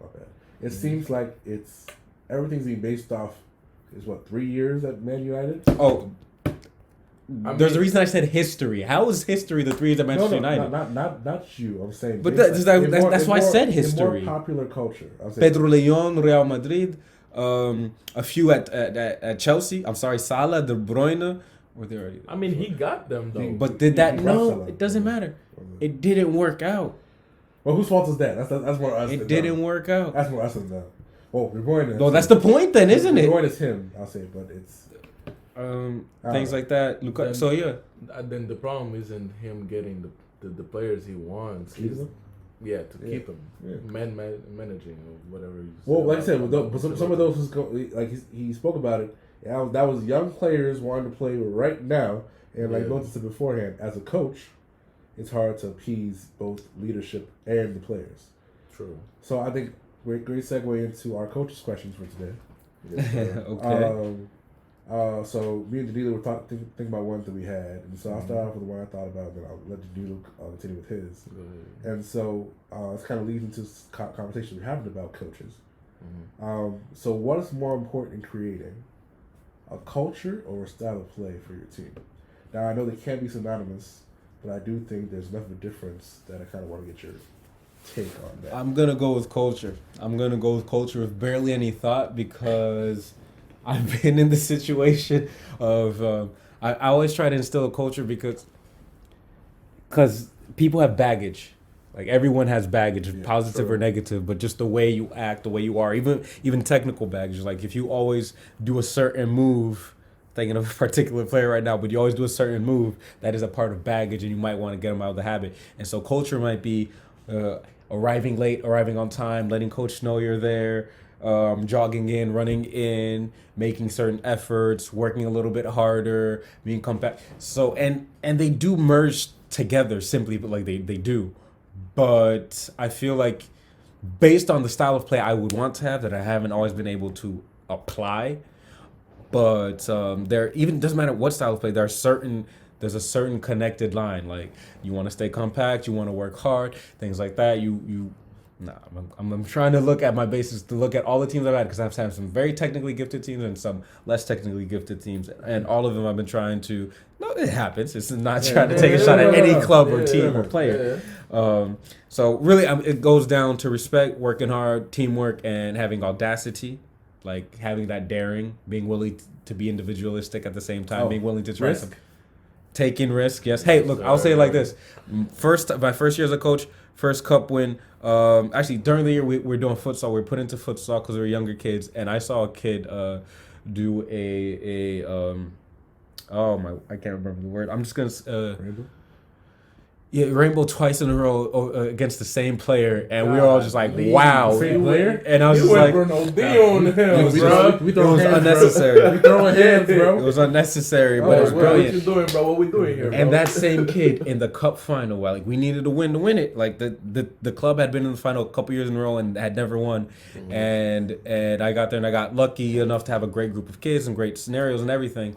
seems like it's everything's being based off. Is 3 years at Man United? Oh, there's a reason I said history. How is history the 3 years at Manchester United? Not you. I'm saying. But that's why I said history. More popular culture. Pedro Leon, Real Madrid. A few at Chelsea. I'm sorry, Salah, De Bruyne. Were there already? I mean, he got them though. But did that? No, it doesn't matter. It didn't work out. Well, whose fault is that? That's more us. It didn't work out. That's more us than them. Well, De Bruyne. No, that's the point then, isn't it? De Bruyne is him. I'll say, but it's things like that. So yeah. Then the problem isn't him getting the players he wants. To keep them, managing or whatever. Like I said, but some of those he spoke about it. That was young players wanting to play right now, and like Milton said beforehand, as a coach, it's hard to appease both leadership and the players. True. So I think great segue into our coaches' questions for today. Okay. So me and Danilo were thinking about one that we had, and so I'll start off with the one I thought about, then I'll let Danilo continue with his. And so it's kind of leads into conversation we're having about coaches. So what is more important in creating a culture or a style of play for your team? Now I know they can't be synonymous, but I do think there's enough of a difference that I kind of want to get your take on that. I'm gonna go with culture. I'm gonna go with culture with barely any thought because I've been in the situation of I always try to instill a culture because people have baggage. Like everyone has baggage, positive or negative, but just the way you act, the way you are, even technical baggage. Like if you always do a certain move, thinking of a particular player right now, but you always do a certain move, that is a part of baggage, and you might want to get them out of the habit. And so culture might be arriving late, arriving on time, letting coach know you're there, jogging in, running in, making certain efforts, working a little bit harder, being compact. So and they do merge together simply, but like they do. But I feel like based on the style of play I would want to have that I haven't always been able to apply. But there even doesn't matter what style of play, there's a certain connected line. Like you want to stay compact, you want to work hard, things like that. I'm trying to look at my bases to look at all the teams I've had because I've had some very technically gifted teams and some less technically gifted teams, and all of them I've been trying to. No, it happens. It's not trying to take a shot at any club or team or player. So really, it goes down to respect, working hard, teamwork, and having audacity, like having that daring, being willing to be individualistic at the same time, being willing to try some. Taking risk, yes. Hey, look, I'll say it like this. My first year as a coach, first cup win. Actually, during the year, we're doing futsal. We're put into futsal because we were younger kids. And I saw a kid do I can't remember the word. I'm just going to... Rainbow? Yeah, rainbow twice in a row against the same player, and we were all just like, "Wow!" Same player, and I was just like, on him, it was unnecessary. We throwing hands, bro. It was unnecessary, but it was brilliant. What you doing, bro? What we doing here, bro? And that same kid in the cup final, like we needed a win to win it. Like the club had been in the final a couple years in a row and had never won, and I got there and I got lucky enough to have a great group of kids and great scenarios and everything.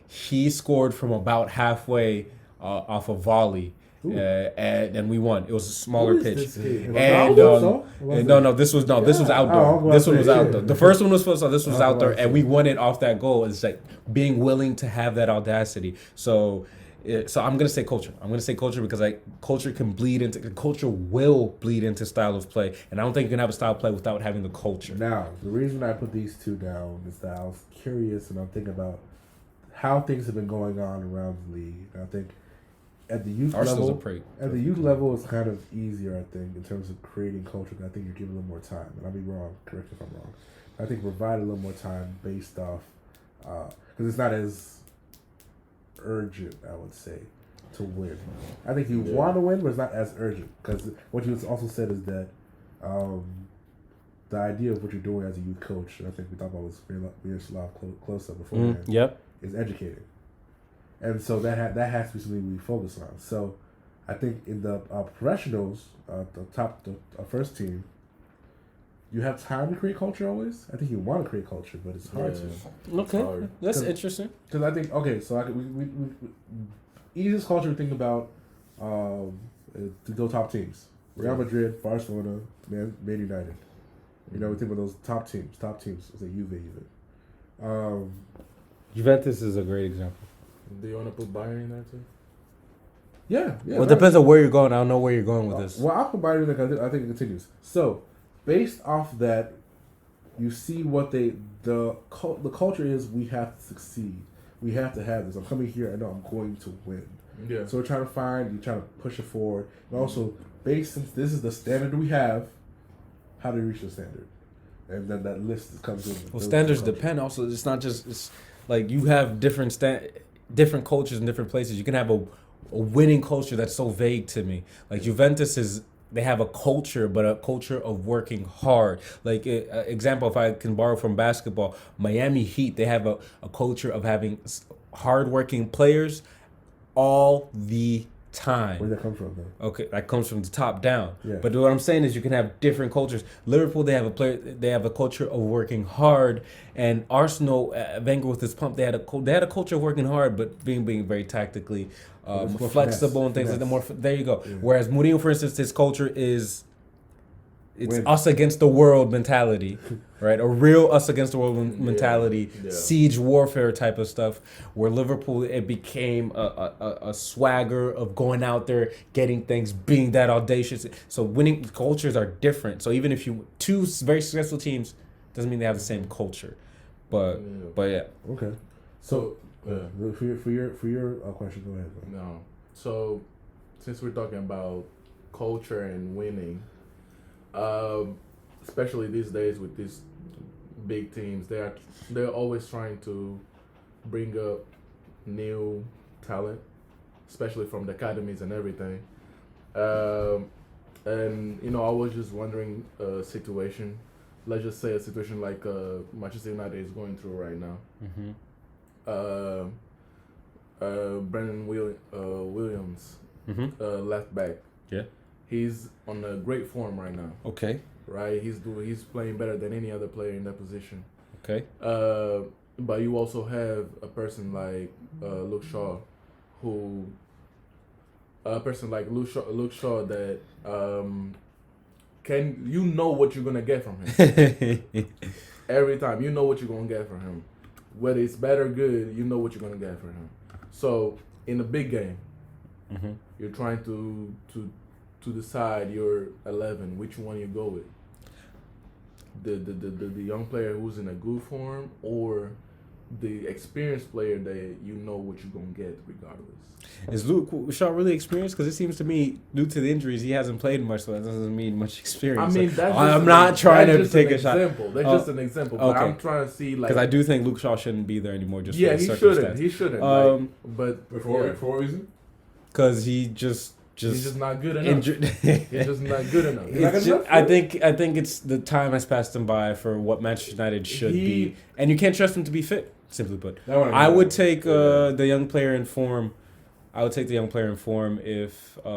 He scored from about halfway off a volley. And we won. It was a smaller pitch. And this was outdoor. This one was outdoor. The first one was futsal. This was outdoor, and we won it off that goal. It's like being willing to have that audacity. So I'm gonna say culture. I'm gonna say culture because culture will bleed into style of play, and I don't think you can have a style of play without having the culture. Now, the reason I put these two down is that I was curious, and I'm thinking about how things have been going on around the league. And I think. At the youth level, it's kind of easier, I think, in terms of creating culture. I think you're given a little more time, and I'll be wrong. Correct if I'm wrong. I think provide a little more time based off because it's not as urgent, I would say, to win. I think you want to win, but it's not as urgent because what you also said is that the idea of what you're doing as a youth coach, and I think we talked about was Miroslav Klose beforehand. Is educating. And so that has to be something we focus on. So I think in the professionals, the first team, you have time to create culture always. I think you want to create culture, but it's hard to. Okay, that's interesting. Because I think we easiest culture to think about the top teams: Real Madrid, Barcelona, Man United. You know, we think about those top teams. Let's say Juve even. Juventus is a great example. Do you want to put Bayern in there too? Yeah. Well, it depends on where you're going. I don't know where you're going with this. Well, I'll put Bayern in there because I think it continues. So, based off that, you see what the culture is. We have to succeed. We have to have this. I'm coming here. I know I'm going to win. Yeah. So we're trying to push it forward, and also since this is the standard we have, how do we reach the standard? And then that list comes in. Well, standards depend. Also, it's not just it's like you have different cultures in different places. You can have a winning culture that's so vague to me. Like Juventus they have a culture, but a culture of working hard. Like example, if I can borrow from basketball, Miami Heat, they have a culture of having hardworking players all the time. Where did that come from, though? Okay, that comes from the top down. Yeah. But what I'm saying is, you can have different cultures. Liverpool, they have a culture of working hard, and Arsenal, Wenger with his pump, they had a culture of working hard, but being very tactically flexible and things like that. There you go. Yeah. Whereas Mourinho, for instance, his culture is. It's us against the world mentality, right? A real us against the world mentality, siege warfare type of stuff. Where Liverpool, it became a swagger of going out there, getting things, being that audacious. So winning cultures are different. So even if two very successful teams, doesn't mean they have the same culture. But yeah. Okay. So for your question, go ahead. Bro. No. So since we're talking about culture and winning. Especially these days with these big teams, they're always trying to bring up new talent, especially from the academies and everything. And I was just wondering a situation. Let's just say a situation like Manchester United is going through right now. Brendan Williams, left back. Yeah. He's on a great form right now. Okay. Right? He's playing better than any other player in that position. Okay. But you also have a person like Luke Shaw, that you know what you're gonna get from him. Every time you know what you're gonna get from him, whether it's bad or good, you know what you're gonna get from him. So in a big game, you're trying to decide your 11, which one you go with. The young player who's in a good form, or the experienced player that you know what you're gonna get regardless. Is Luke Shaw really experienced? Because it seems to me, due to the injuries, he hasn't played much, so that doesn't mean much experience. I mean, I'm not trying to take a shot. That's just an example. But okay. I'm trying to see because I do think Luke Shaw shouldn't be there anymore. Just for he shouldn't. But for what reason? Because he's just not good enough. He's just not good enough. I think it's the time has passed him by for what Manchester United should be, and you can't trust him to be fit. Simply put, I would take the young player in form. I would take the young player in form if I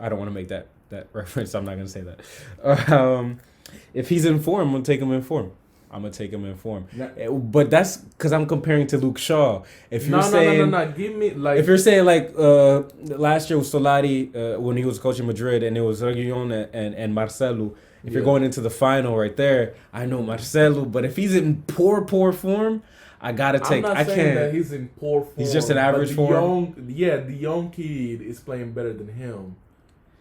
don't want to make that reference. I'm not going to say that. If he's in form, I'm going to take him in form. But that's because I'm comparing to Luke Shaw. If you're saying give me like. If you're saying like last year was Solari when he was coaching Madrid, and it was Reguilon and Marcelo. If you're going into the final right there, I know Marcelo. But if he's in poor form, I gotta take. I'm not saying that he's in poor form. He's just in average form. The young kid is playing better than him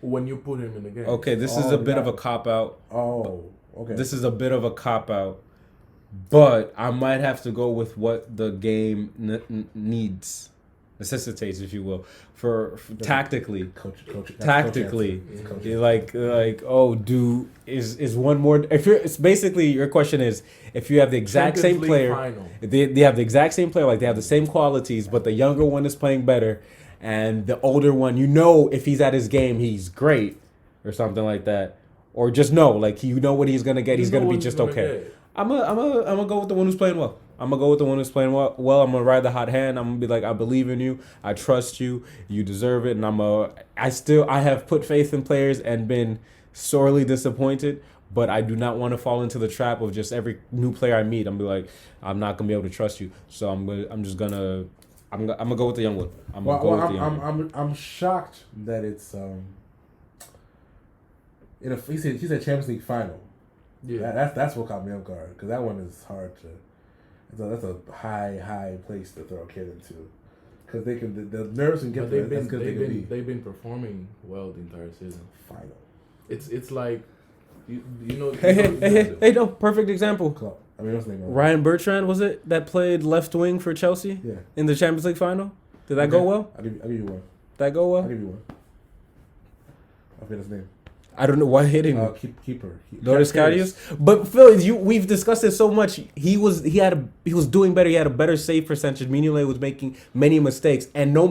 when you put him in the game. Okay, this is a bit of a cop out. Oh, okay. This is a bit of a cop out. But I might have to go with what the game necessitates, if you will, for tactically. Tactically, is one more? It's basically your question is if you have the exact same player, they have the exact same player, like they have the same qualities, but the younger one is playing better, and the older one, if he's at his game, he's great, or something like that, or just what he's gonna get, he's gonna be just okay. I'm gonna go with the one who's playing well. I'm I'm gonna ride the hot hand. I'm gonna be like, I believe in you. I trust you. You deserve it. And I have put faith in players and been sorely disappointed. But I do not want to fall into the trap of just every new player I meet. I'm not gonna be able to trust you. So I'm gonna go with the young one. I'm shocked that it's he said Champions League final. Yeah, that's what caught me off guard, because that one is hard to. That's a high place to throw a kid into, because they can the nerves and get they've been performing well the entire season. Final. It's like you know. Hey, no, perfect example. I mean, what's his name? Ryan Bertrand, was it, that played left wing for Chelsea? Yeah. In the Champions League final. Did that go well? I'll give you one. Did that go well? I'll give you one. I forget his name. I don't know why hitting keeper. Lourdes Karius. But Phil, we've discussed it so much. He was doing better. He had a better save percentage. Mignolet was making many mistakes. And no.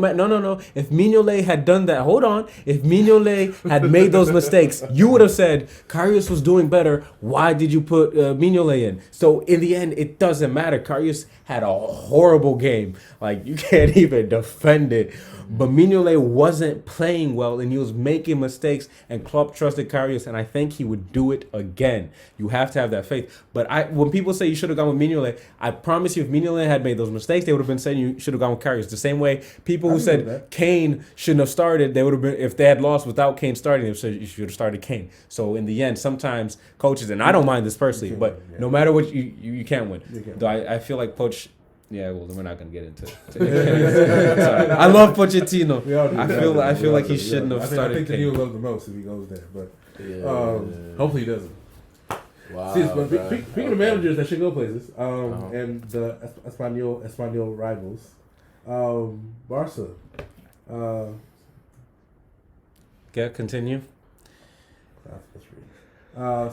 If Mignolet had done that, hold on. If Mignolet had made those mistakes, you would have said Karius was doing better. Why did you put Mignolet in? So in the end, it doesn't matter. Karius had a horrible game. Like, you can't even defend it. But Mignolet wasn't playing well, and he was making mistakes, and Klopp trusted Karius, and I think he would do it again. You have to have that faith. But when people say you should have gone with Mignolet, I promise you, if Mignolet had made those mistakes, they would have been saying you should have gone with Karius. The same way people who said Kane shouldn't have started, they would have been, if they had lost without Kane starting, they would say you should have started Kane. So in the end, sometimes coaches, and I don't mind this personally, but no matter what, you can't win. Though I feel like Poch. Yeah, well, we're not gonna get into it. I love Pochettino. I feel like he shouldn't have started. I think that he'll love the most if he goes there, but hopefully he doesn't. Wow. Speaking of managers that should go places, and the Espanyol rivals, Barca. Yeah, continue. Okay,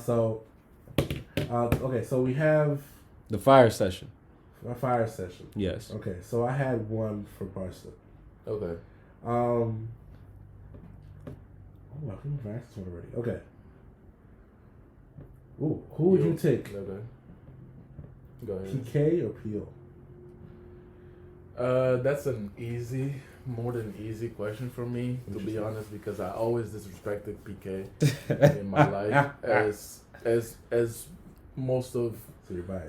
so we have the fire session. A fire session. Yes. Okay, so I had one for Barca. Okay. Oh, I think I've asked this one already. Okay. Ooh, who would you take? Okay. Go ahead. PK or PO? That's more than easy question for me, to be honest, because I always disrespected PK in my life as most of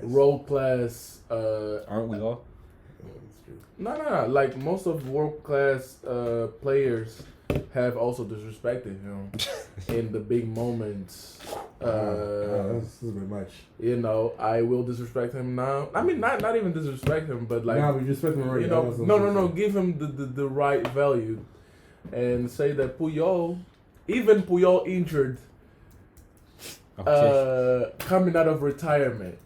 world class. Aren't we all? No. Like most of world class players have also disrespected him in the big moments. This is a bit much. You know, I will disrespect him now. I mean, not even disrespect him, but like, we disrespect him already. You know, no. Give him the right value, and say that even Puyol injured, coming out of retirement,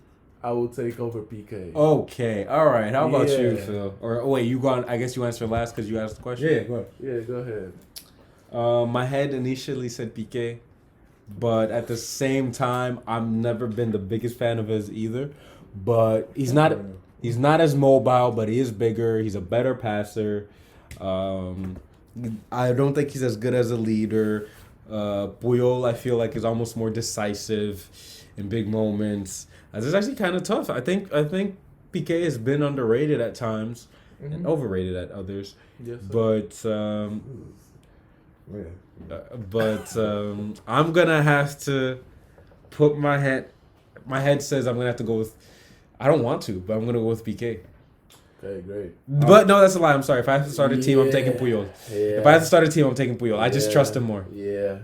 I will take over PK. Okay, all right. How about you, Phil? Or wait, you gone? I guess you answered last because you asked the question. Yeah, go ahead. Yeah, go ahead. My head initially said PK, but at the same time, I've never been the biggest fan of his either. But he's not as mobile, but he is bigger. He's a better passer. I don't think he's as good as a leader. Puyol, I feel like, is almost more decisive in big moments. This is actually kind of tough. I think PK has been underrated at times and overrated at others. Yes, sir. But I'm gonna have to put my head. My head says I'm gonna have to go with. I don't want to, but I'm gonna go with PK. Okay, great. But no, that's a lie. I'm sorry. If I have to start a team, I'm taking Puyol. Yeah. If I have to start a team, I'm taking Puyol. I just trust him more. Yeah.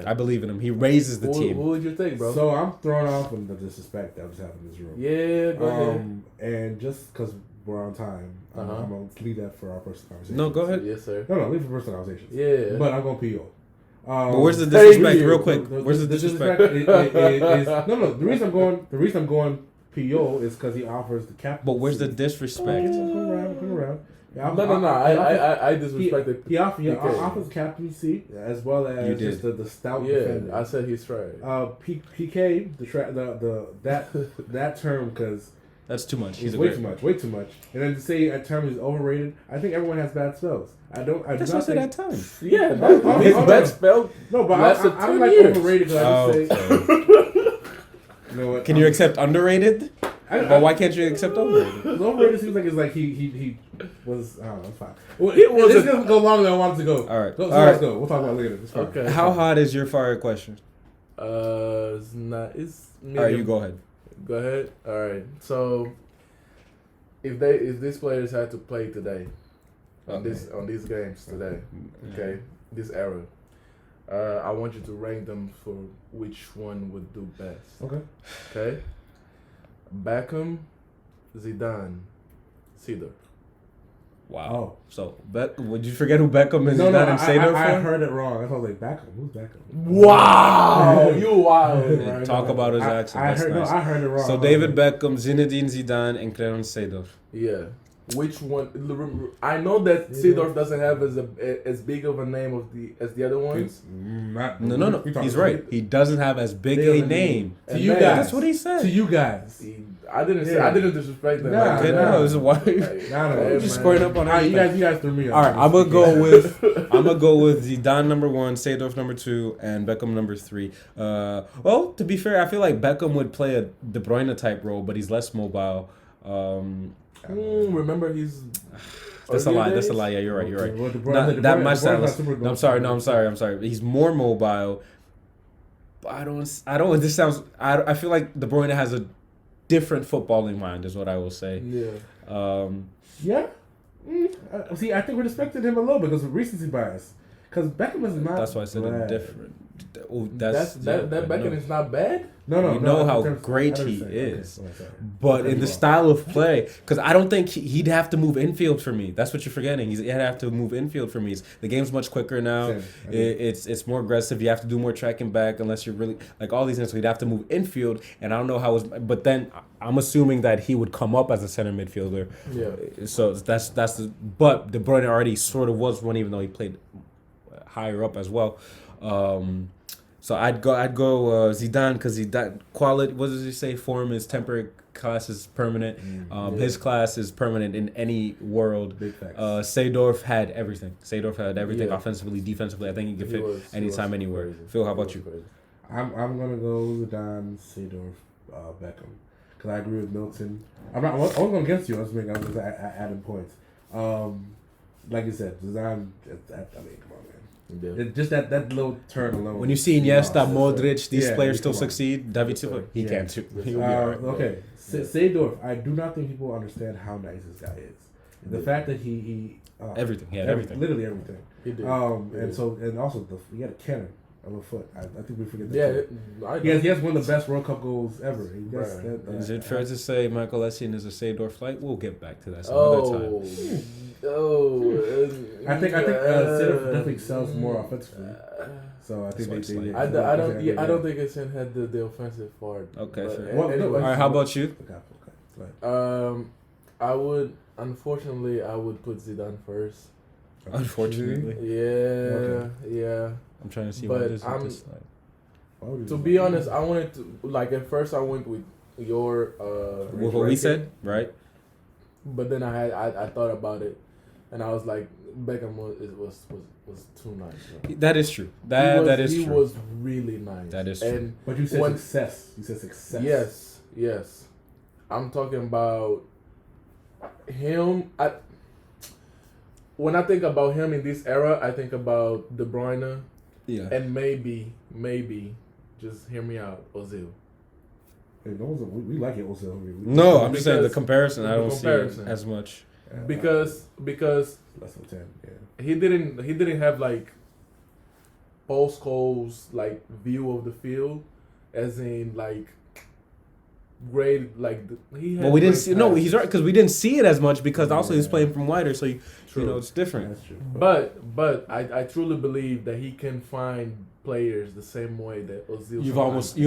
I believe in him. He raises the team. Who would you take, bro? So I'm thrown off from the disrespect that was happening in this room. Yeah, go ahead. And just because we're on time, I'm going to leave that for our personal conversation. No, go ahead. Yes, sir. No, leave it for personal conversations. Yeah. But I'm going Puyol. But where's the disrespect? Real quick. Where's the disrespect? No. The reason I'm going Puyol is because he offers the captain. But where's the disrespect? Come around. Yeah, no. I disrespected. He offers captaincy as well as just the stout defender. I said he's right. PK that term because that's too much. He's way too much. And then to say a term is overrated, I think everyone has bad spells. That's what I said at times. Yeah, his bad spell. No, but I don't like overrated because I just say. You know what? Can you accept underrated? But why can't you accept overrated? Overrated seems like it's like he was. I don't know. It's fine. Well, this doesn't go longer than I wanted to go. All right. Let's go. We'll talk about it later. It's fine. Okay. How hot is your fire question? It's not. It's medium. All right, you go ahead. Go ahead. All right. So, if these players had to play today, on these games today, okay, this era, I want you to rank them for which one would do best. Okay. Beckham, Zidane, Cedar. Wow. So, would you forget who Beckham is? No, I heard it wrong. I was like, Beckham? Who's Beckham? Wow! You wild. Talk about his accent. I heard it wrong. So, David Beckham, Zinedine Zidane, and Clarence Seedorf. Yeah. which one. I know that Seedorf doesn't have as big of a name as the other ones. No. He's right. He doesn't have as big a name. To you guys. That's what he said. To you guys. I didn't disrespect them. Nah, This is why Nah, just squaring up on everything. You guys threw me off. All right, I'm gonna go with Zidane number 1, Seedorf number 2, and Beckham number 3. Well, to be fair, I feel like Beckham would play a De Bruyne type role, but he's less mobile. Remember he's. That's a lie. Yeah, you're right. Well, Not that much. I'm sorry. He's more mobile. But I don't. This sounds. I feel like De Bruyne has a different footballing mind, is what I will say. Yeah. Yeah. See, I think we're respecting him a little bit because of recency bias. Because Beckham is not. That's why I said bad. different. That Beckham is not bad. No, you know how great he is. But in the style of play, because I don't think he'd have to move infield for me. That's what you're forgetting. He'd have to move infield for me. The game's much quicker now. It's more aggressive. You have to do more tracking back unless you're really like all these things. So he'd have to move infield, and I don't know how. But then I'm assuming that he would come up as a center midfielder. Yeah. So that's the. But De Bruyne already sort of was one, even though he played higher up as well. So I'd go Zidane because Zidane quality. What does he say? Form is temporary, class is permanent. His class is permanent in any world. Big facts. Seedorf had everything. Offensively, defensively. I think he could fit anytime, anywhere. Crazy. Phil, how about you? I'm gonna go Zidane, Seedorf, Beckham, because I agree with Milton. I wasn't going against you. I was adding points. Like you said, Zidane. Come on, man. Yeah. Just that little turn alone. When you see Iniesta, Modric, these players still succeed. David Silva, he can too. Okay, Seedorf. I do not think people understand how nice this guy is. The fact that he everything, he had everything, literally everything. He did. And also he had a cannon of a foot. I think we forget that. Yeah, he has one of the best World Cup goals ever. Is it fair to say Michael Essien is a Seedorf flight? We'll get back to that some other time. I think Seedorf definitely sells more offensively. So I think I don't think Essien had the offensive part. Okay, fair. Well, all right, how about you? Okay. I would put Zidane first. Unfortunately. Yeah. I'm trying to see but what this is like. To be honest, I wanted to at first I went with your what we said, right? But then I thought about it, and I was like, Beckham was too nice. Bro. That is true. That is true. He was really nice. That is true. But you said success. You said success. Yes. I'm talking about him. When I think about him in this era, I think about De Bruyne. Yeah. And maybe, just hear me out, Ozil. Hey, we like it, Ozil. No, I'm just saying the comparison. I don't see it as much. Because less than 10. Yeah. He didn't have like postco's like view of the field, as in like great like he. Had well, we didn't see. No, he's right because we didn't see it as much because also he's playing from wider, so you know it's different. That's true. But I truly believe that he can find players the same way that Ozil. You've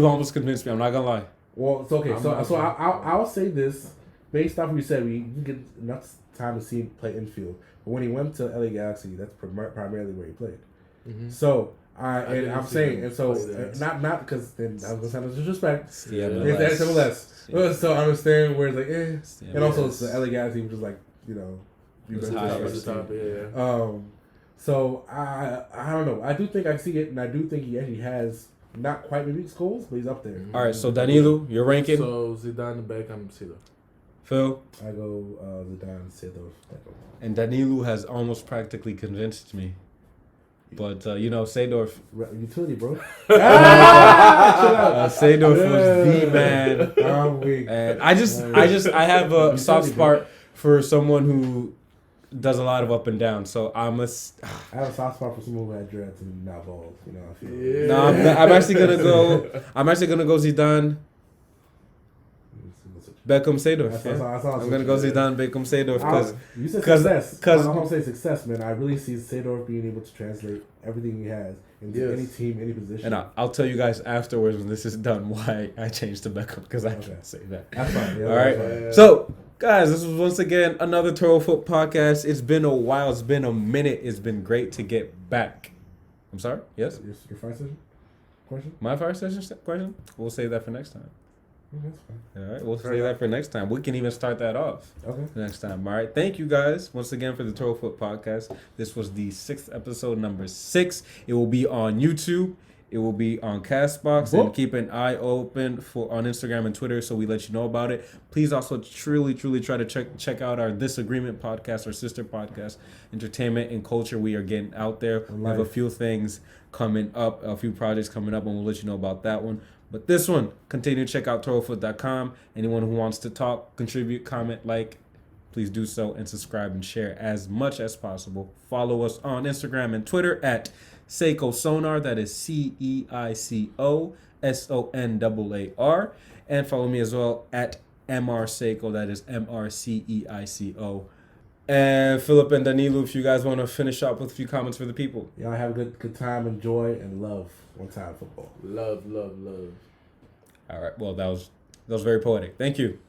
almost convinced me. I'm not gonna lie. Well, it's okay. So I'll say this based off what you said. We didn't get enough time to see him play infield, but when he went to LA Galaxy, that's primarily where he played. Mm-hmm. So I'm saying not because then I was gonna sound disrespect. MLS. So I understand where it's like and also it's the LA Galaxy, which is like So I don't know. I do think I see it, and I do think he actually has not quite maybe goals, but he's up there. All right, so Danilo, your ranking? So Zidane, Beckham, Seedorf. Phil? I go Zidane, Seedorf, Beckham. And Danilo has almost practically convinced me. But, Seedorf... Utility, bro. Seedorf was the man. I'm weak. And I have a soft spot for someone who does a lot of up and down. So I have a soft spot for someone who had dreads and not balls. I feel. Yeah. No, I'm actually gonna go Zidane. Beckham, Seedorf. I'm gonna go Zidane, Beckham, Seedorf because you said success. Because I'm gonna say success, man. I really see Seedorf being able to translate everything he has into any team, any position. And I'll tell you guys afterwards when this is done why I changed to Beckham because I can't say that. That's fine. Yeah, all right. Fine. So Guys, this was once again another ToroFoot podcast. It's been a while. It's been a minute. It's been great to get back. I'm sorry? Yes? Your fire session question? My fire session question? We'll save that for next time. That's fine. All right, we'll save that for next time. We can even start that off next time. All right, thank you guys once again for the ToroFoot podcast. This was the 6th episode, number 6. It will be on YouTube. It will be on Castbox, and keep an eye open for on Instagram and Twitter so we let you know about it. Please also truly try to check out our Disagreement podcast, our sister podcast, Entertainment and Culture. We are getting out there. We have a few things coming up, a few projects coming up, and we'll let you know about that one. But this one, continue to check out ToroFoot.com. Anyone who wants to talk, contribute, comment, like, please do so, and subscribe and share as much as possible. Follow us on Instagram and Twitter at Seiko Sonar, that is CEICO SONAAR, and follow me as well at MR Seiko, that is MRCEICO. And Philip and Danilo, if you guys want to finish up with a few comments for the people. Y'all have a good time, enjoy, and love one time football. Love. All right, well, that was very poetic. Thank you.